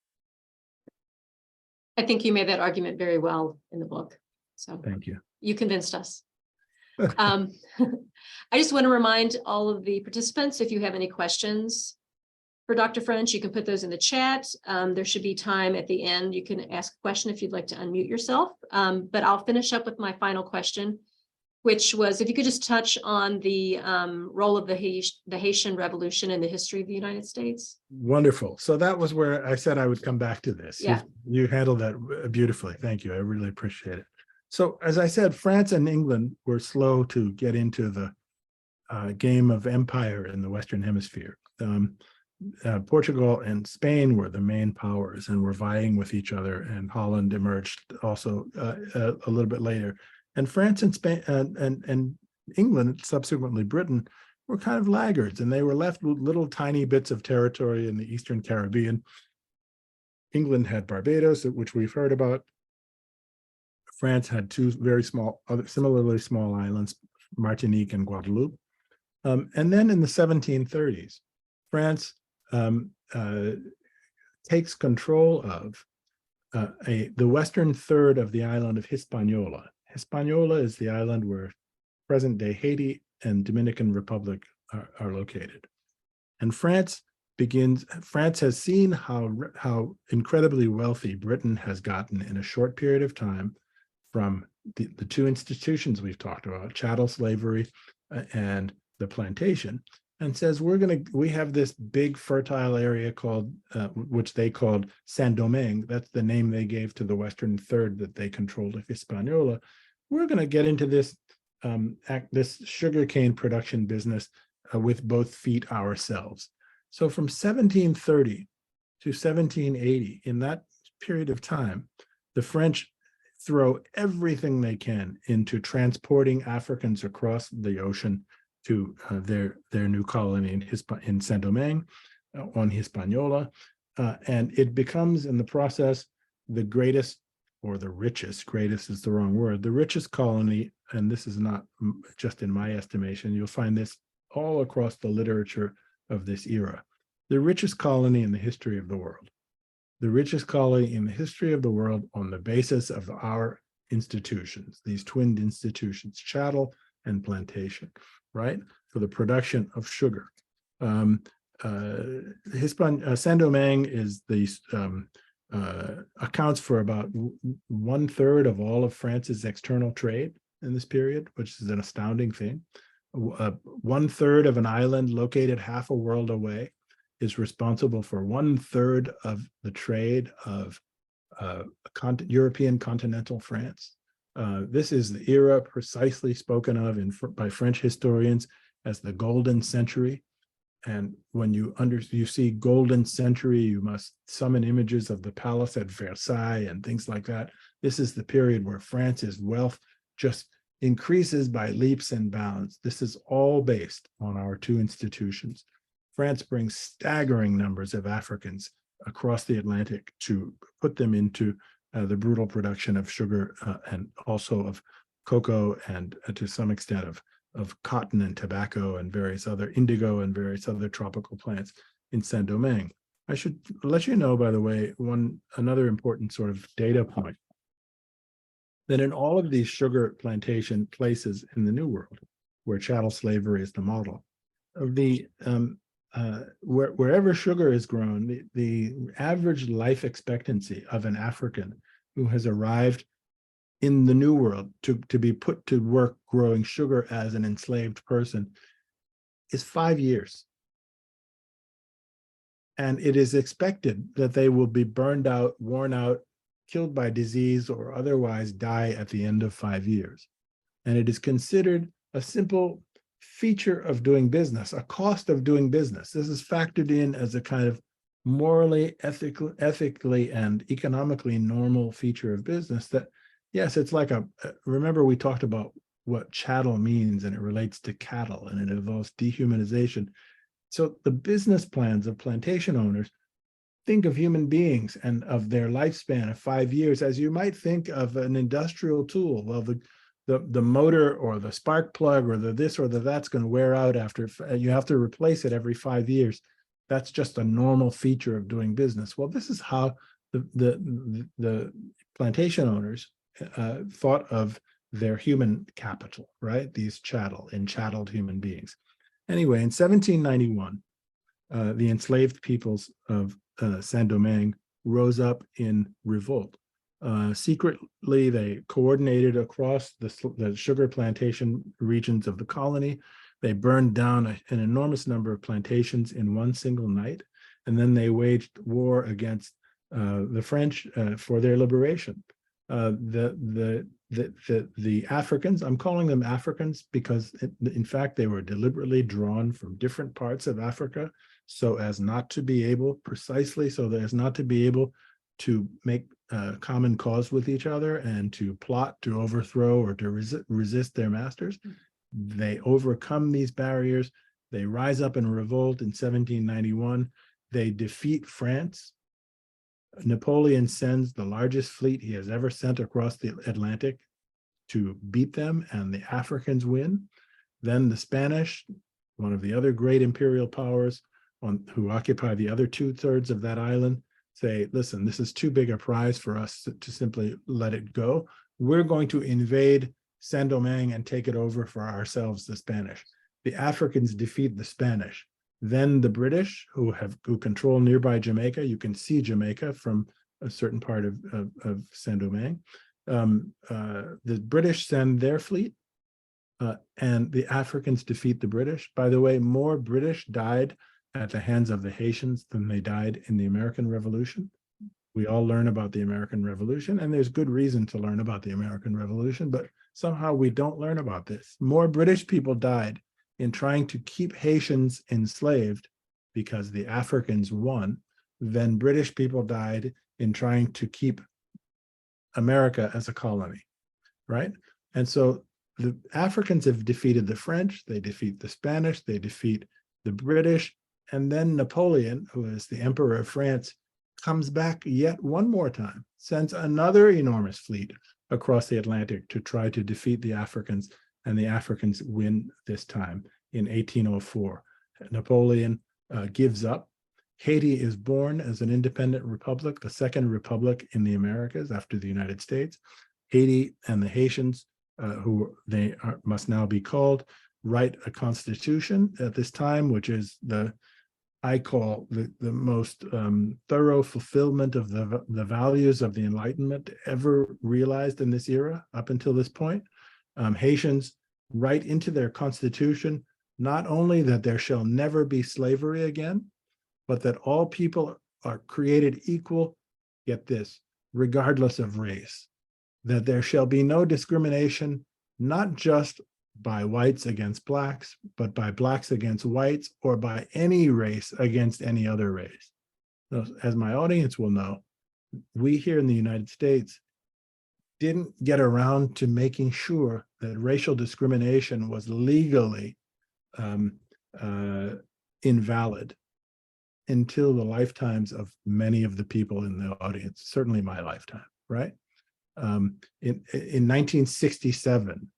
[SPEAKER 2] I think you made that argument very well in the book. So
[SPEAKER 3] Thank you.
[SPEAKER 2] You convinced us. I just want to remind all of the participants, if you have any questions for Dr. French, you can put those in the chat. There should be time at the end. You can ask a question if you'd like to unmute yourself. But I'll finish up with my final question, which was if you could just touch on the role of the Haitian Revolution in the history of the United States.
[SPEAKER 3] Wonderful. So that was where I said I would come back to this.
[SPEAKER 2] Yeah.
[SPEAKER 3] You handled that beautifully. Thank you. I really appreciate it. So as I said, France and England were slow to get into the game of empire in the Western Hemisphere. Portugal and Spain were the main powers and were vying with each other, and Holland emerged also a little bit later. And France and Spain and England, subsequently Britain, were kind of laggards, and they were left with little tiny bits of territory in the Eastern Caribbean. England had Barbados, which we've heard about. France had two very small, similarly small islands, Martinique and Guadeloupe. And then in the 1730s, France takes control of the western third of the island of Hispaniola. Hispaniola is the island where present-day Haiti and Dominican Republic are located. And France has seen how incredibly wealthy Britain has gotten in a short period of time from the two institutions we've talked about, chattel slavery and the plantation, and says we have this big fertile area called which they called Saint-Domingue. That's the name they gave to the western third that they controlled of Hispaniola. We're going to get into this this sugarcane production business with both feet ourselves. So from 1730 to 1780, in that period of time, the French throw everything they can into transporting Africans across the ocean to their new colony in Saint-Domingue on Hispaniola. And it becomes in the process the greatest, or the richest, greatest is the wrong word, the richest colony, and this is not just in my estimation, you'll find this all across the literature of this era, the richest colony in the history of the world. The richest colony in the history of the world on the basis of our institutions, these twinned institutions, chattel and plantation, right? For the production of sugar. Saint-Domingue is the accounts for about 1/3 of all of France's external trade in this period, which is an astounding thing. 1/3 of an island located half a world away is responsible for 1/3 of the trade of European continental France. This is the era precisely spoken of by French historians as the Golden Century. And when you see Golden Century, you must summon images of the palace at Versailles and things like that. This is the period where France's wealth just increases by leaps and bounds. This is all based on our two institutions. France brings staggering numbers of Africans across the Atlantic to put them into the brutal production of sugar and also of cocoa and to some extent of cotton and tobacco and various other indigo and various other tropical plants in Saint-Domingue. I should let you know, by the way, another important sort of data point, that in all of these sugar plantation places in the New World, where chattel slavery is the model, wherever sugar is grown, the average life expectancy of an African who has arrived in the New World to be put to work growing sugar as an enslaved person is 5 years. And it is expected that they will be burned out, worn out, killed by disease, or otherwise die at the end of 5 years. And it is considered a simple feature of doing business, a cost of doing business. This is factored in as a kind of morally, ethically, and economically normal feature of business that, yes, it's like remember we talked about what chattel means, and it relates to cattle, and it involves dehumanization. So the business plans of plantation owners think of human beings and of their lifespan of 5 years as you might think of an industrial tool. Well, the motor or the spark plug or the this or the that's going to wear out after, you have to replace it every 5 years. That's just a normal feature of doing business. Well, this is how the plantation owners thought of their human capital, right? These chatteled human beings. Anyway, in 1791, the enslaved peoples of Saint-Domingue rose up in revolt. Secretly, they coordinated across the sugar plantation regions of the colony. They burned down an enormous number of plantations in one single night, and then they waged war against the French for their liberation. The Africans, I'm calling them Africans because in fact they were deliberately drawn from different parts of Africa so as not to be able to make common cause with each other and to plot to overthrow or to resist their masters. They overcome these barriers. They rise up in revolt in 1791. They defeat France Napoleon sends the largest fleet he has ever sent across the Atlantic to beat them, and the Africans win. Then the Spanish, one of the other great imperial powers who occupy the other 2/3 of that island, say, listen, this is too big a prize for us to simply let it go. We're going to invade Saint-Domingue and take it over for ourselves, the Spanish. The Africans defeat the Spanish. Then the British, who control nearby Jamaica, you can see Jamaica from a certain part of Saint-Domingue. The British send their fleet, and the Africans defeat the British. By the way, more British died at the hands of the Haitians than they died in the American Revolution. We all learn about the American Revolution, and there's good reason to learn about the American Revolution, but somehow we don't learn about this. More British people died in trying to keep Haitians enslaved because the Africans won than British people died in trying to keep America as a colony, right? And so the Africans have defeated the French, they defeat the Spanish, they defeat the British, and then Napoleon, who is the Emperor of France, comes back yet one more time, sends another enormous fleet across the Atlantic to try to defeat the Africans, and the Africans win this time in 1804. Napoleon gives up. Haiti is born as an independent republic, the second republic in the Americas after the United States. Haiti and the Haitians, must now be called, write a constitution at this time, which is I call the most thorough fulfillment of the values of the Enlightenment ever realized in this era up until this point. Haitians write into their constitution not only that there shall never be slavery again, but that all people are created equal, get this, regardless of race, that there shall be no discrimination, not just by whites against blacks, but by blacks against whites, or by any race against any other race. Now, as my audience will know, we here in the United States didn't get around to making sure that racial discrimination was legally invalid until the lifetimes of many of the people in the audience, certainly my lifetime, right? In 1967,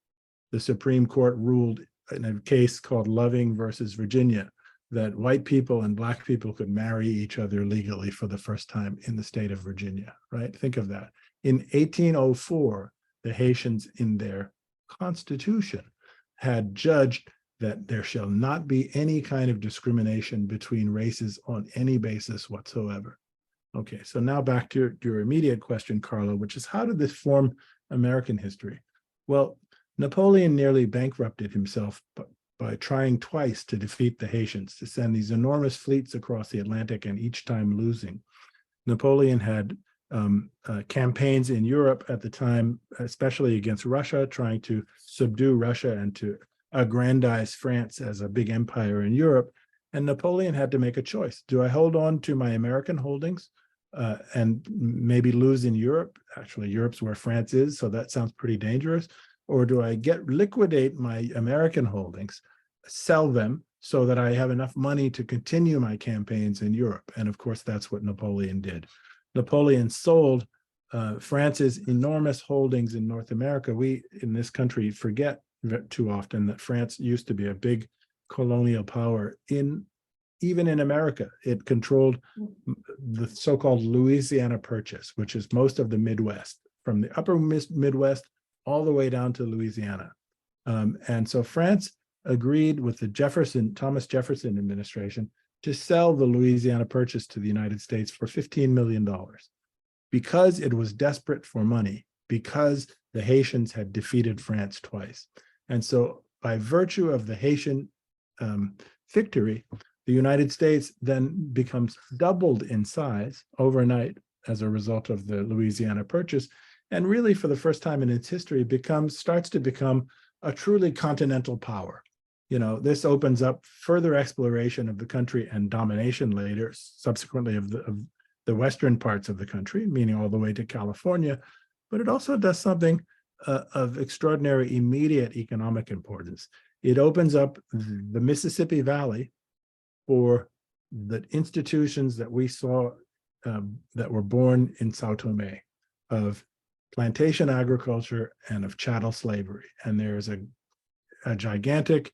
[SPEAKER 3] the Supreme Court ruled in a case called Loving versus Virginia that white people and black people could marry each other legally for the first time in the state of Virginia, right? Think of that. In 1804, the Haitians in their constitution had judged that there shall not be any kind of discrimination between races on any basis whatsoever. Okay, so now back to your immediate question, Carla, which is how did this form American history? Well, Napoleon nearly bankrupted himself by trying twice to defeat the Haitians, to send these enormous fleets across the Atlantic and each time losing. Napoleon had campaigns in Europe at the time, especially against Russia, trying to subdue Russia and to aggrandize France as a big empire in Europe. And Napoleon had to make a choice. Do I hold on to my American holdings and maybe lose in Europe? Actually, Europe's where France is, so that sounds pretty dangerous. Or do I liquidate my American holdings, sell them so that I have enough money to continue my campaigns in Europe? And of course, that's what Napoleon did. Napoleon sold France's enormous holdings in North America. We in this country forget too often that France used to be a big colonial power even in America. It controlled the so-called Louisiana Purchase, which is most of the Midwest, from the upper Midwest all the way down to Louisiana. And so France agreed with the Thomas Jefferson administration to sell the Louisiana Purchase to the United States for $15 million because it was desperate for money, because the Haitians had defeated France twice. And so by virtue of the Haitian victory, the United States then becomes doubled in size overnight as a result of the Louisiana Purchase. And really, for the first time in its history, starts to become a truly continental power. You know, this opens up further exploration of the country and domination later, subsequently of the western parts of the country, meaning all the way to California. But it also does something of extraordinary immediate economic importance. It opens up the Mississippi Valley for the institutions that we saw that were born in Sao Tome of plantation agriculture and of chattel slavery. And there is a gigantic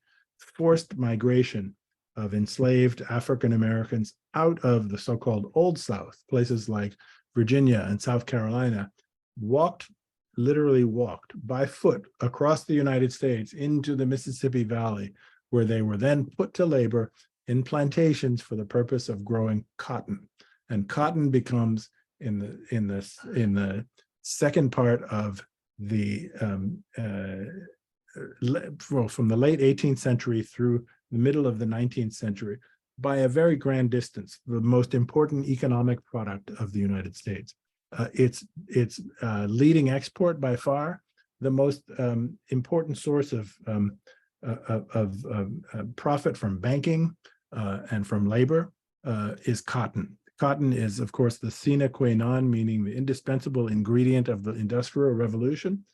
[SPEAKER 3] forced migration of enslaved African Americans out of the so-called Old South, places like Virginia and South Carolina, literally walked by foot across the United States into the Mississippi Valley, where they were then put to labor in plantations for the purpose of growing cotton. And cotton becomes in the second part of the from the late 18th century through the middle of the 19th century, by a very grand distance, the most important economic product of the United States. It's leading export by far. The most important source of profit from banking and from labor is cotton. Cotton is, of course, the sine qua non, meaning the indispensable ingredient of the Industrial Revolution.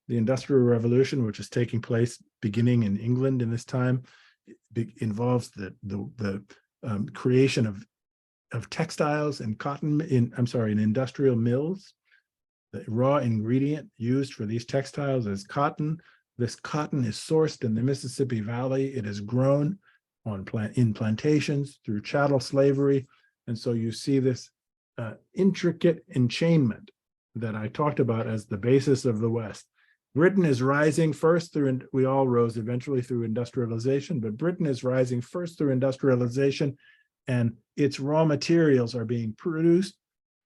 [SPEAKER 3] The Industrial Revolution, which is taking place beginning in England in this time, involves the creation of textiles and cotton in industrial mills. The raw ingredient used for these textiles is cotton. This cotton is sourced in the Mississippi Valley. It is grown in plantations through chattel slavery. And so you see this intricate enchainment that I talked about as the basis of the West. Britain is rising first through, we all rose eventually through industrialization, but Britain is rising first through industrialization, and its raw materials are being produced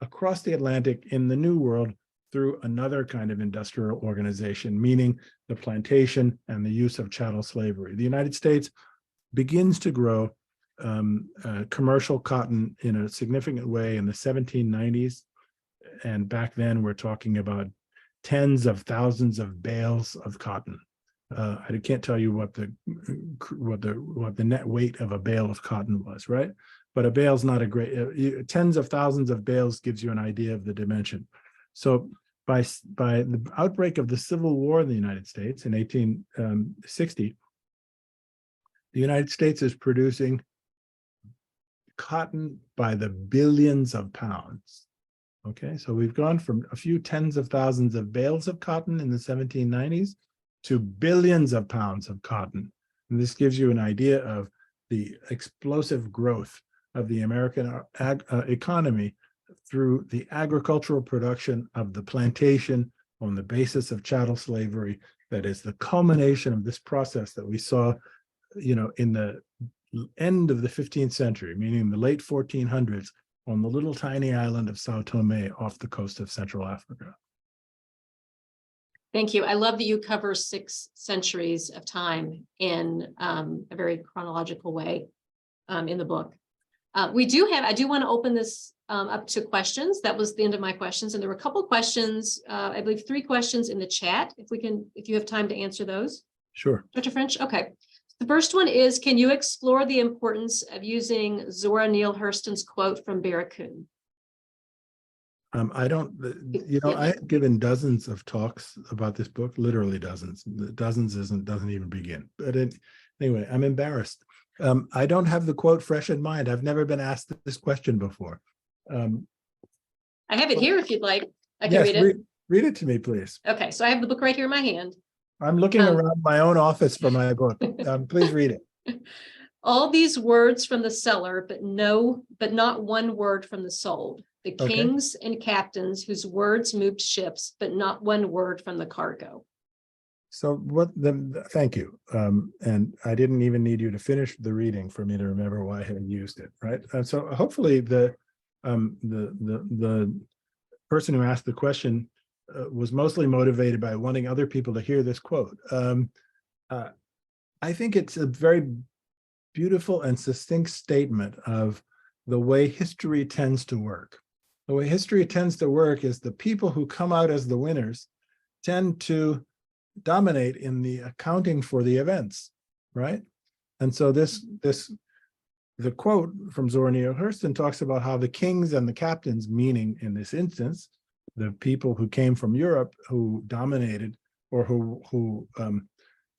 [SPEAKER 3] across the Atlantic in the New World through another kind of industrial organization, meaning the plantation and the use of chattel slavery. The United States begins to grow commercial cotton in a significant way in the 1790s. And back then we're talking about tens of thousands of bales of cotton. I can't tell you what the net weight of a bale of cotton was, right? But a bale's not a great, tens of thousands of bales gives you an idea of the dimension. So by the outbreak of the Civil War in the United States in 1860, the United States is producing cotton by the billions of pounds. Okay, so we've gone from a few tens of thousands of bales of cotton in the 1790s to billions of pounds of cotton. And this gives you an idea of the explosive growth of the American economy through the agricultural production of the plantation on the basis of chattel slavery. That is the culmination of this process that we saw, in the end of the 15th century, meaning the late 1400s, on the little tiny island of Sao Tome off the coast of Central Africa.
[SPEAKER 2] Thank you. I love that you cover 6 centuries of time in a very chronological way in the book. I do want to open this up to questions. That was the end of my questions. And there were a couple questions, I believe 3 questions in the chat, if you have time to answer those.
[SPEAKER 3] Sure.
[SPEAKER 2] Dr. French, okay. The first one is, can you explore the importance of using Zora Neale Hurston's quote from Barracoon?
[SPEAKER 3] I don't, I've given dozens of talks about this book, literally dozens. Dozens doesn't even begin. But anyway, I'm embarrassed. I don't have the quote fresh in mind. I've never been asked this question before.
[SPEAKER 2] I have it here if you'd like. I can read it.
[SPEAKER 3] Read it to me, please.
[SPEAKER 2] Okay, so I have the book right here in my hand.
[SPEAKER 3] I'm looking around my own office for my book. Please read it.
[SPEAKER 2] All these words from the seller, but not one word from the sold. The kings and captains whose words moved ships, but not one word from the cargo. So
[SPEAKER 3] thank you. And I didn't even need you to finish the reading for me to remember why I had used it, right? So hopefully the person who asked the question was mostly motivated by wanting other people to hear this quote. I think it's a very beautiful and succinct statement of the way history tends to work. The way history tends to work is the people who come out as the winners tend to dominate in the accounting for the events, right? And so the quote from Zora Neale Hurston talks about how the kings and the captains, meaning in this instance, the people who came from Europe who dominated or who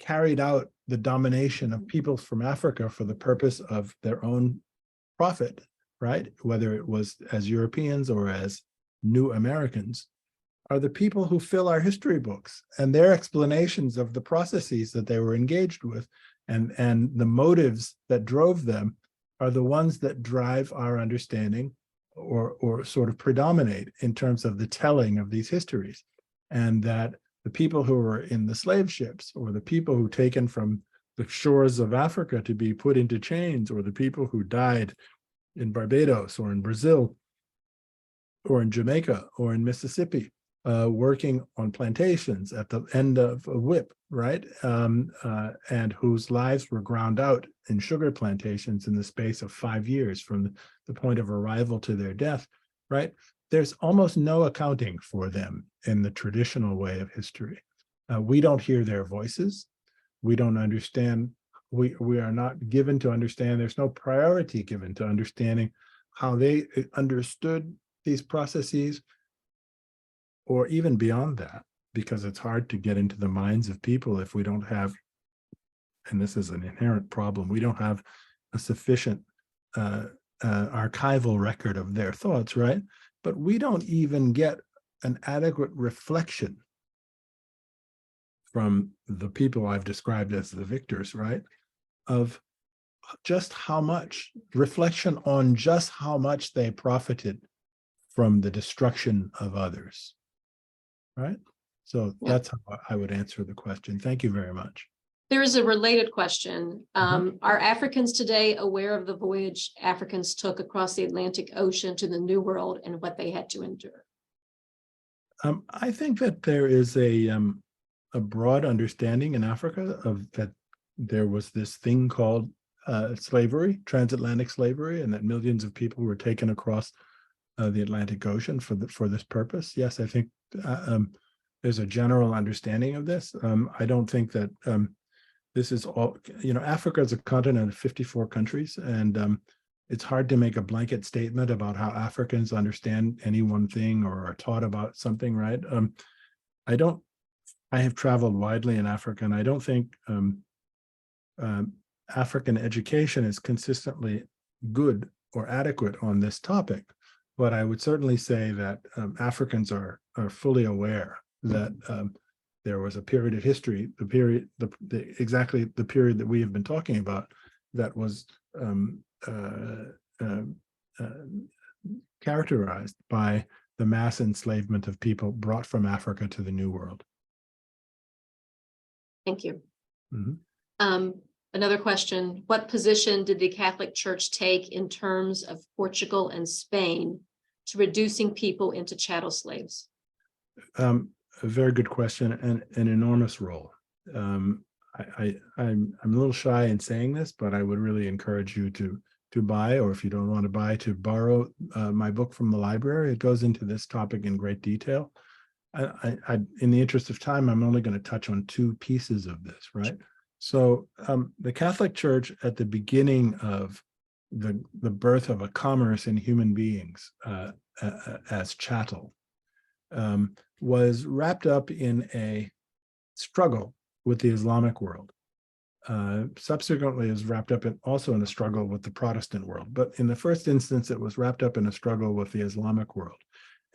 [SPEAKER 3] carried out the domination of peoples from Africa for the purpose of their own profit right, whether it was as Europeans or as new Americans, are the people who fill our history books, and their explanations of the processes that they were engaged with and the motives that drove them are the ones that drive our understanding or sort of predominate in terms of the telling of these histories. And that the people who were in the slave ships, or the people who taken from the shores of Africa to be put into chains, or the people who died in Barbados or in Brazil or in Jamaica or in Mississippi, working on plantations at the end of a whip, right? And whose lives were ground out in sugar plantations in the space of 5 years from the point of arrival to their death, right? There's almost no accounting for them in the traditional way of history. We don't hear their voices. We don't understand. We are not given to understand. There's no priority given to understanding how they understood these processes, or even beyond that, because it's hard to get into the minds of people if we don't have, and this is an inherent problem, we don't have a sufficient archival record of their thoughts, right? But we don't even get an adequate reflection from the people I've described as the victors, right? Of just how much reflection on just how much they profited from the destruction of others, right? So that's how I would answer the question. Thank you very much.
[SPEAKER 2] There is a related question. Are Africans today aware of the voyage Africans took across the Atlantic Ocean to the New World and what they had to endure?
[SPEAKER 3] I think that there is a broad understanding in Africa of that there was this thing called slavery, transatlantic slavery, and that millions of people were taken across the Atlantic Ocean for this purpose. Yes, I think there's a general understanding of this. I don't think that this is all, Africa is a continent of 54 countries, and it's hard to make a blanket statement about how Africans understand any one thing or are taught about something, right? I have traveled widely in Africa, and I don't think African education is consistently good or adequate on this topic. But I would certainly say that Africans are fully aware that there was a period of history, exactly the period that we have been talking about, that was characterized by the mass enslavement of people brought from Africa to the New World.
[SPEAKER 2] Thank you. Another question: what position did the Catholic Church take in terms of Portugal and Spain to reducing people into chattel slaves?
[SPEAKER 3] A very good question, and an enormous role. I'm a little shy in saying this, but I would really encourage you to buy, or if you don't want to buy, to borrow my book from the library. It goes into this topic in great detail. In the interest of time, I'm only going to touch on two pieces of this, right? So the Catholic Church, at the beginning of the birth of a commerce in human beings as chattel, was wrapped up in a struggle with the Islamic world. Subsequently is wrapped up also in a struggle with the Protestant world. But in the first instance, it was wrapped up in a struggle with the Islamic world.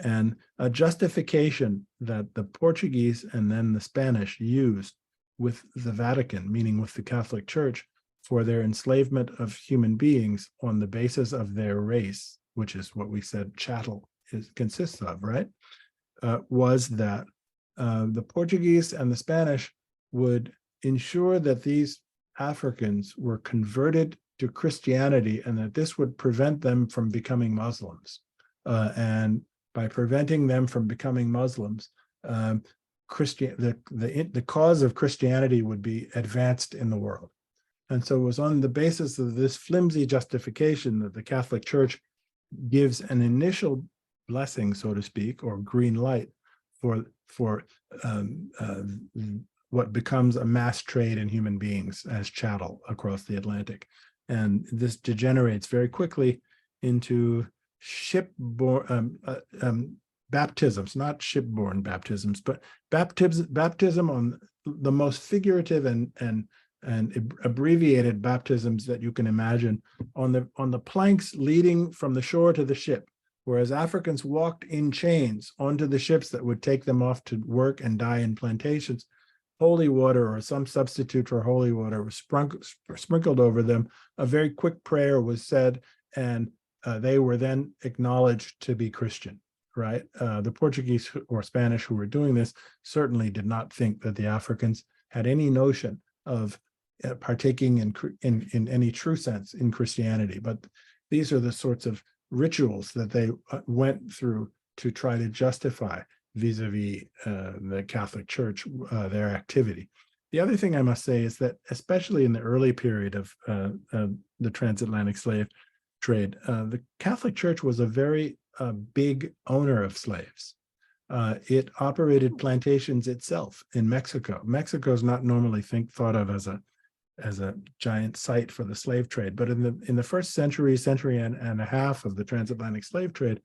[SPEAKER 3] And a justification that the Portuguese and then the Spanish used with the Vatican, meaning with the Catholic Church, for their enslavement of human beings on the basis of their race, which is what we said chattel consists of, right? Was that the Portuguese and the Spanish would ensure that these Africans were converted to Christianity, and that this would prevent them from becoming Muslims. And by preventing them from becoming Muslims, the cause of Christianity would be advanced in the world. And so it was on the basis of this flimsy justification that the Catholic Church gives an initial blessing, so to speak, or green light for what becomes a mass trade in human beings as chattel across the Atlantic. And this degenerates very quickly into shipborne baptisms, not shipborne baptisms, but baptism on the most figurative and and abbreviated baptisms that you can imagine on the planks leading from the shore to the ship. Whereas Africans walked in chains onto the ships that would take them off to work and die in plantations, holy water or some substitute for holy water was sprinkled over them. A very quick prayer was said, and they were then acknowledged to be Christian, right? The Portuguese or Spanish who were doing this certainly did not think that the Africans had any notion of partaking in any true sense in Christianity. But these are the sorts of rituals that they went through to try to justify vis-a-vis the Catholic Church, their activity. The other thing I must say is that, especially in the early period of the transatlantic slave trade, the Catholic Church was a very big owner of slaves. It operated plantations itself in Mexico. Mexico is not normally thought of as a giant site for the slave trade, but in the first century and a half of the transatlantic slave trade,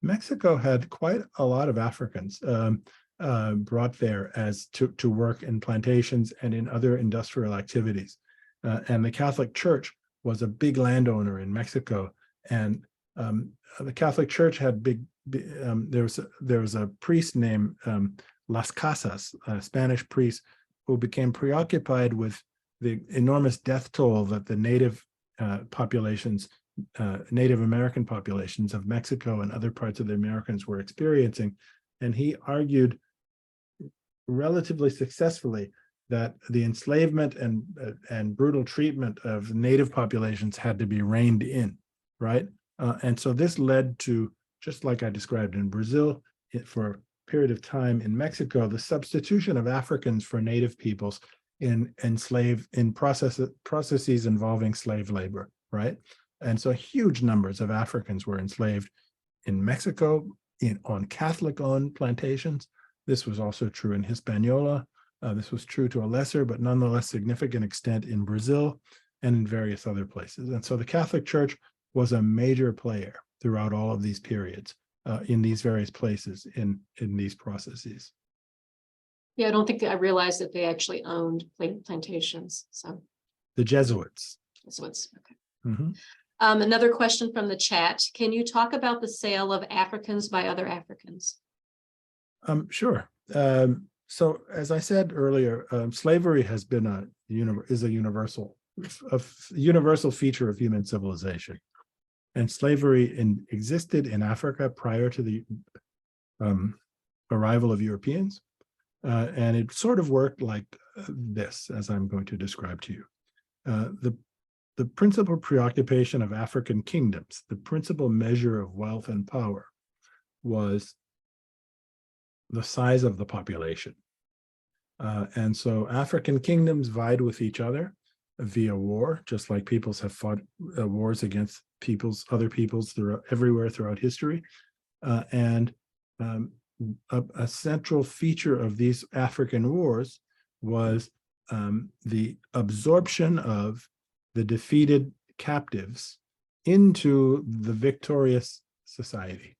[SPEAKER 3] Mexico had quite a lot of Africans brought there as to work in plantations and in other industrial activities. And the Catholic Church was a big landowner in Mexico. And the Catholic Church had there was a priest named Las Casas, a Spanish priest, who became preoccupied with the enormous death toll that the native populations, Native American populations of Mexico and other parts of the Americans were experiencing. And he argued relatively successfully that the enslavement and brutal treatment of native populations had to be reined in, right? And so this led to, just like I described in Brazil, for a period of time in Mexico, the substitution of Africans for native peoples in processes involving slave labor, right? And so huge numbers of Africans were enslaved in Mexico on Catholic-owned plantations. This was also true in Hispaniola. This was true to a lesser but nonetheless significant extent in Brazil and in various other places. And so the Catholic Church was a major player throughout all of these periods in these various places in these processes.
[SPEAKER 2] Yeah, I don't think I realized that they actually owned plantations. So
[SPEAKER 3] The Jesuits.
[SPEAKER 2] that's what's okay.
[SPEAKER 3] Mm-hmm.
[SPEAKER 2] Another question from the chat. Can you talk about the sale of Africans by other Africans?
[SPEAKER 3] Sure. So as I said earlier, slavery has been is a universal feature of human civilization. And slavery existed in Africa prior to the arrival of Europeans. And it sort of worked like this, as I'm going to describe to you. The principal preoccupation of African kingdoms, the principal measure of wealth and power, was the size of the population. And so African kingdoms vied with each other via war, just like peoples have fought wars against other peoples everywhere throughout history. And a central feature of these African wars was the absorption of the defeated captives into the victorious society.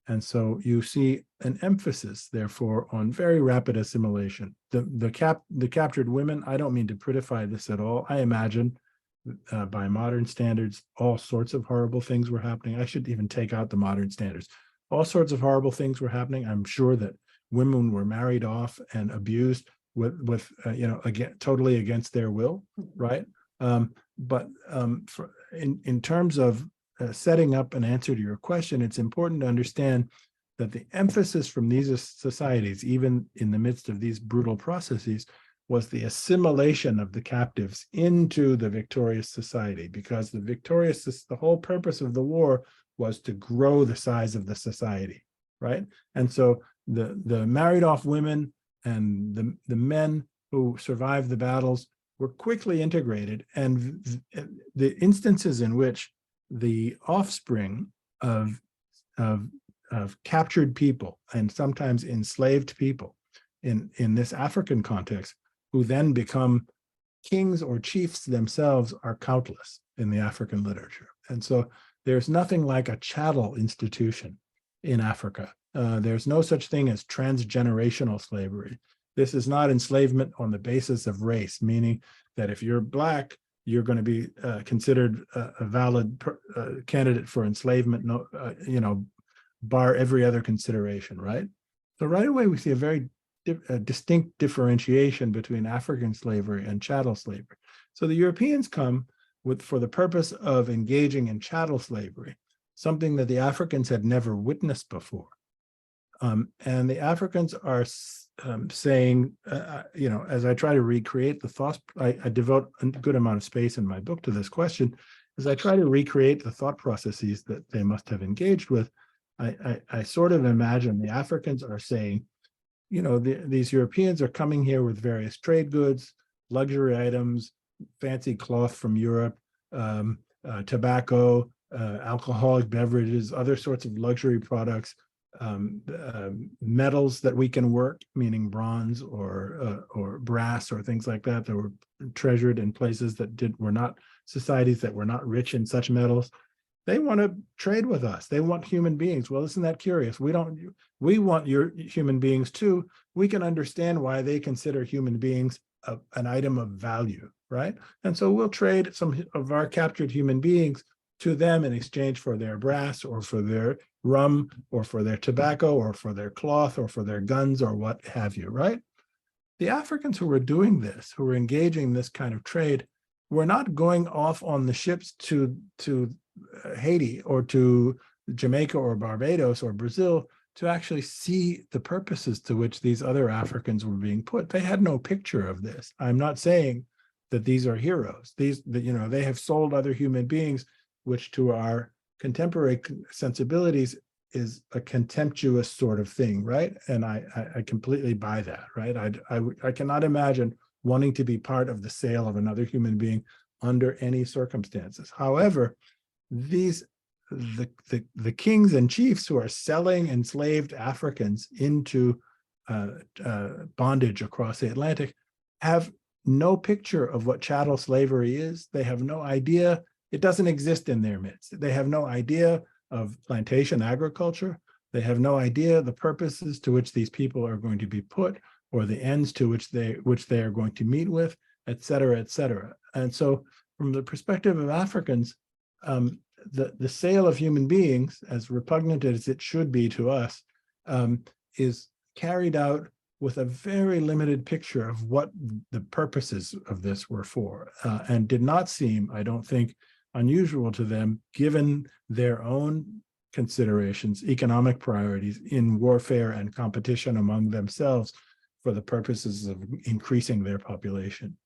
[SPEAKER 3] And so you see an emphasis, therefore, on very rapid assimilation. The captured women, I don't mean to prettify this at all. I imagine by modern standards, all sorts of horrible things were happening. I should even take out the modern standards. All sorts of horrible things were happening. I'm sure that women were married off and abused with again, totally against their will, right? But in terms of setting up an answer to your question, it's important to understand that the emphasis from these societies, even in the midst of these brutal processes, was the assimilation of the captives into the victorious society, because the whole purpose of the war was to grow the size of the society, right? And so the married off women and the men who survived the battles were quickly integrated, and the instances in which the offspring of captured people and sometimes enslaved people in this African context, who then become kings or chiefs themselves, are countless in the African literature. And so there's nothing like a chattel institution in Africa. There's no such thing as transgenerational slavery. This is not enslavement on the basis of race, meaning that if you're Black, you're going to be considered a valid candidate for enslavement, no, bar every other consideration, right? So right away, we see a very distinct differentiation between African slavery and chattel slavery. So the Europeans come for the purpose of engaging in chattel slavery, something that the Africans had never witnessed before. And the Africans are saying, as I try to recreate the thoughts, I devote a good amount of space in my book to this question, as I try to recreate the thought processes that they must have engaged with. I sort of imagine the Africans are saying, these Europeans are coming here with various trade goods, luxury items, fancy cloth from Europe, tobacco, alcoholic beverages, other sorts of luxury products, metals that we can work, meaning bronze or brass or things like that were treasured in places that were not societies that were not rich in such metals. They want to trade with us. They want human beings. Well, isn't that curious? We want your human beings too. We can understand why they consider human beings an item of value, right? And so we'll trade some of our captured human beings to them in exchange for their brass or for their rum or for their tobacco or for their cloth or for their guns or what have you, right? The Africans who were doing this, who were engaging in this kind of trade, were not going off on the ships to Haiti or to Jamaica or Barbados or Brazil to actually see the purposes to which these other Africans were being put. They had no picture of this. I'm not saying that these are heroes. They have sold other human beings, which to our contemporary sensibilities is a contemptuous sort of thing, right? And I completely buy that, right? I cannot imagine wanting to be part of the sale of another human being under any circumstances. However, the kings and chiefs who are selling enslaved Africans into bondage across the Atlantic have no picture of what chattel slavery is. They have no idea. It doesn't exist in their midst. They have no idea of plantation agriculture. They have no idea the purposes to which these people are going to be put or the ends to which they are going to meet with, et cetera, et cetera. And so from the perspective of Africans, the sale of human beings, as repugnant as it should be to us, is carried out with a very limited picture of what the purposes of this were for, and did not seem, I don't think, unusual to them, given their own considerations, economic priorities in warfare and competition among themselves for the purposes of increasing their population.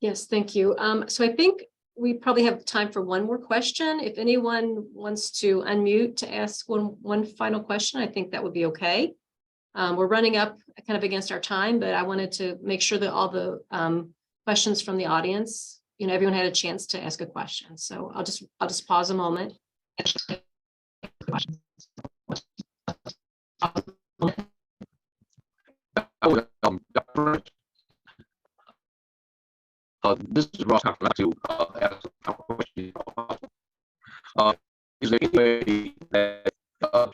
[SPEAKER 2] Yes, thank you. So I think we probably have time for one more question. If anyone wants to unmute to ask one final question, I think that would be okay. We're running up kind of against our time, but I wanted to make sure that all the questions from the audience, everyone had a chance to ask a question. So I'll just pause a moment.
[SPEAKER 5] This is Ross. I'd like to ask a question. Is there any way that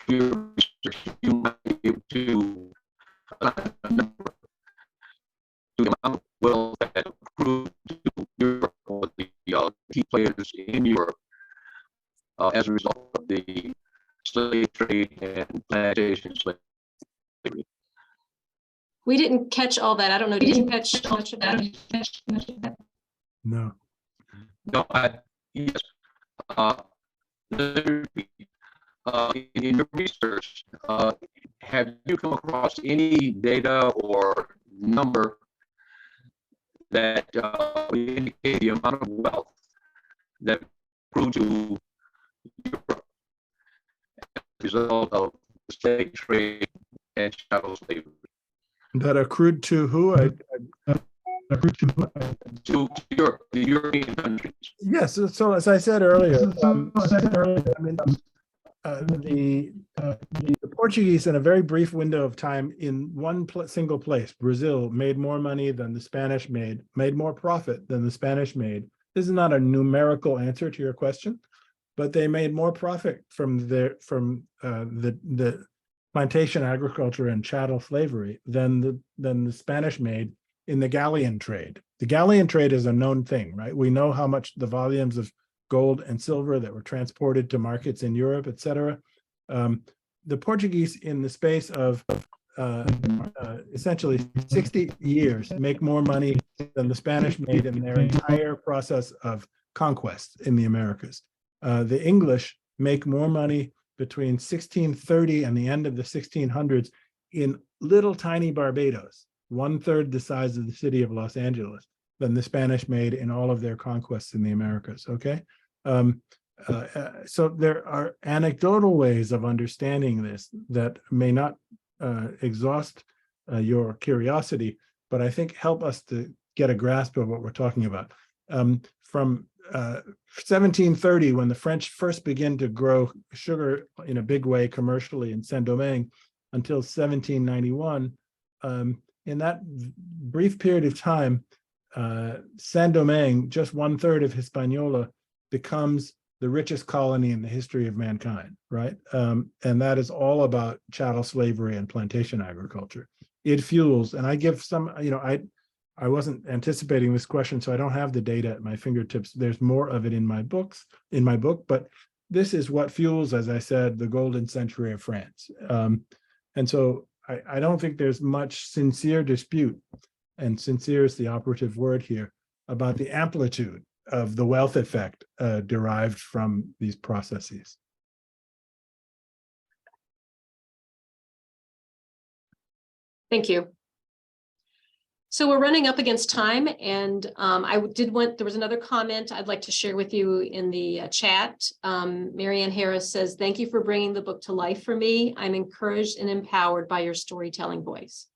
[SPEAKER 5] your research you might be able to the amount of wealth that accrued to Europe or the key players in Europe as a result of the slave trade and plantation slavery?
[SPEAKER 2] We didn't catch all that. I don't know. Did you catch much of that?
[SPEAKER 3] No.
[SPEAKER 5] No, yes. In your research, have you come across any data or number that would indicate the amount of wealth that grew to Europe as a result of the slave trade and chattel slavery?
[SPEAKER 3] That accrued to who?
[SPEAKER 5] To Europe, the European countries.
[SPEAKER 3] Yes. So as I said earlier, the Portuguese, in a very brief window of time, in one single place, Brazil, made more money than the Spanish made more profit than the Spanish made. This is not a numerical answer to your question, but they made more profit from the plantation agriculture and chattel slavery than the Spanish made in the galleon trade. The galleon trade is a known thing, right? We know how much the volumes of gold and silver that were transported to markets in Europe, et cetera. The Portuguese, in the space of essentially 60 years, make more money than the Spanish made in their entire process of conquest in the Americas. The English make more money between 1630 and the end of the 1600s in little tiny Barbados, 1/3 the size of the city of Los Angeles, than the Spanish made in all of their conquests in the Americas, okay? So there are anecdotal ways of understanding this that may not exhaust your curiosity, but I think help us to get a grasp of what we're talking about. From 1730, when the French first begin to grow sugar in a big way commercially in Saint-Domingue, until 1791, in that brief period of time, Saint-Domingue, just 1/3 of Hispaniola, becomes the richest colony in the history of mankind, right? And that is all about chattel slavery and plantation agriculture. It fuels, and I give some, I wasn't anticipating this question, so I don't have the data at my fingertips. There's more of it in my book, but this is what fuels, as I said, the golden century of France. And so I don't think there's much sincere dispute, and sincere is the operative word here, about the amplitude of the wealth effect derived from these processes.
[SPEAKER 2] Thank you. So we're running up against time, and there was another comment I'd like to share with you in the chat. Marianne Harris says, "Thank you for bringing the book to life for me. I'm encouraged and empowered by your storytelling voice."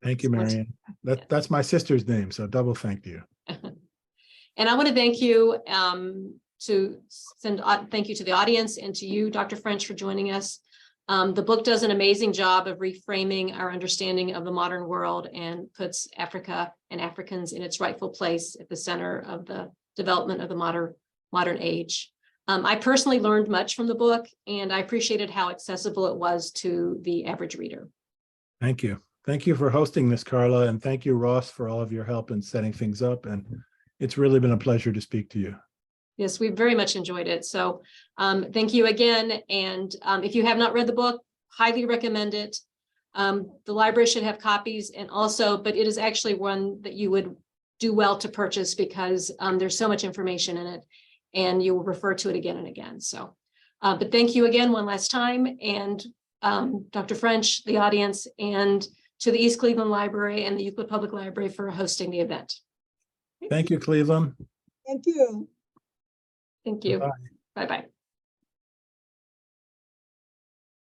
[SPEAKER 3] Thank you, Marianne. That's my sister's name, so double thank you.
[SPEAKER 2] And I want to thank you thank you to the audience and to you, Dr. French, for joining us. The book does an amazing job of reframing our understanding of the modern world and puts Africa and Africans in its rightful place at the center of the development of the modern age. I personally learned much from the book, and I appreciated how accessible it was to the average reader.
[SPEAKER 3] Thank you. Thank you for hosting this, Carla, and thank you, Ross, for all of your help in setting things up. And it's really been a pleasure to speak to you.
[SPEAKER 2] Yes, we very much enjoyed it. So thank you again. And if you have not read the book, highly recommend it. The library should have copies, and also, but it is actually one that you would do well to purchase, because there's so much information in it, and you will refer to it again and again. So, but thank you again one last time, and Dr. French, the audience, and to the East Cleveland Library and the Euclid Public Library for hosting the event.
[SPEAKER 3] Thank you, Cleveland.
[SPEAKER 6] Thank you.
[SPEAKER 2] Thank you.
[SPEAKER 3] Bye.
[SPEAKER 2] Bye-bye.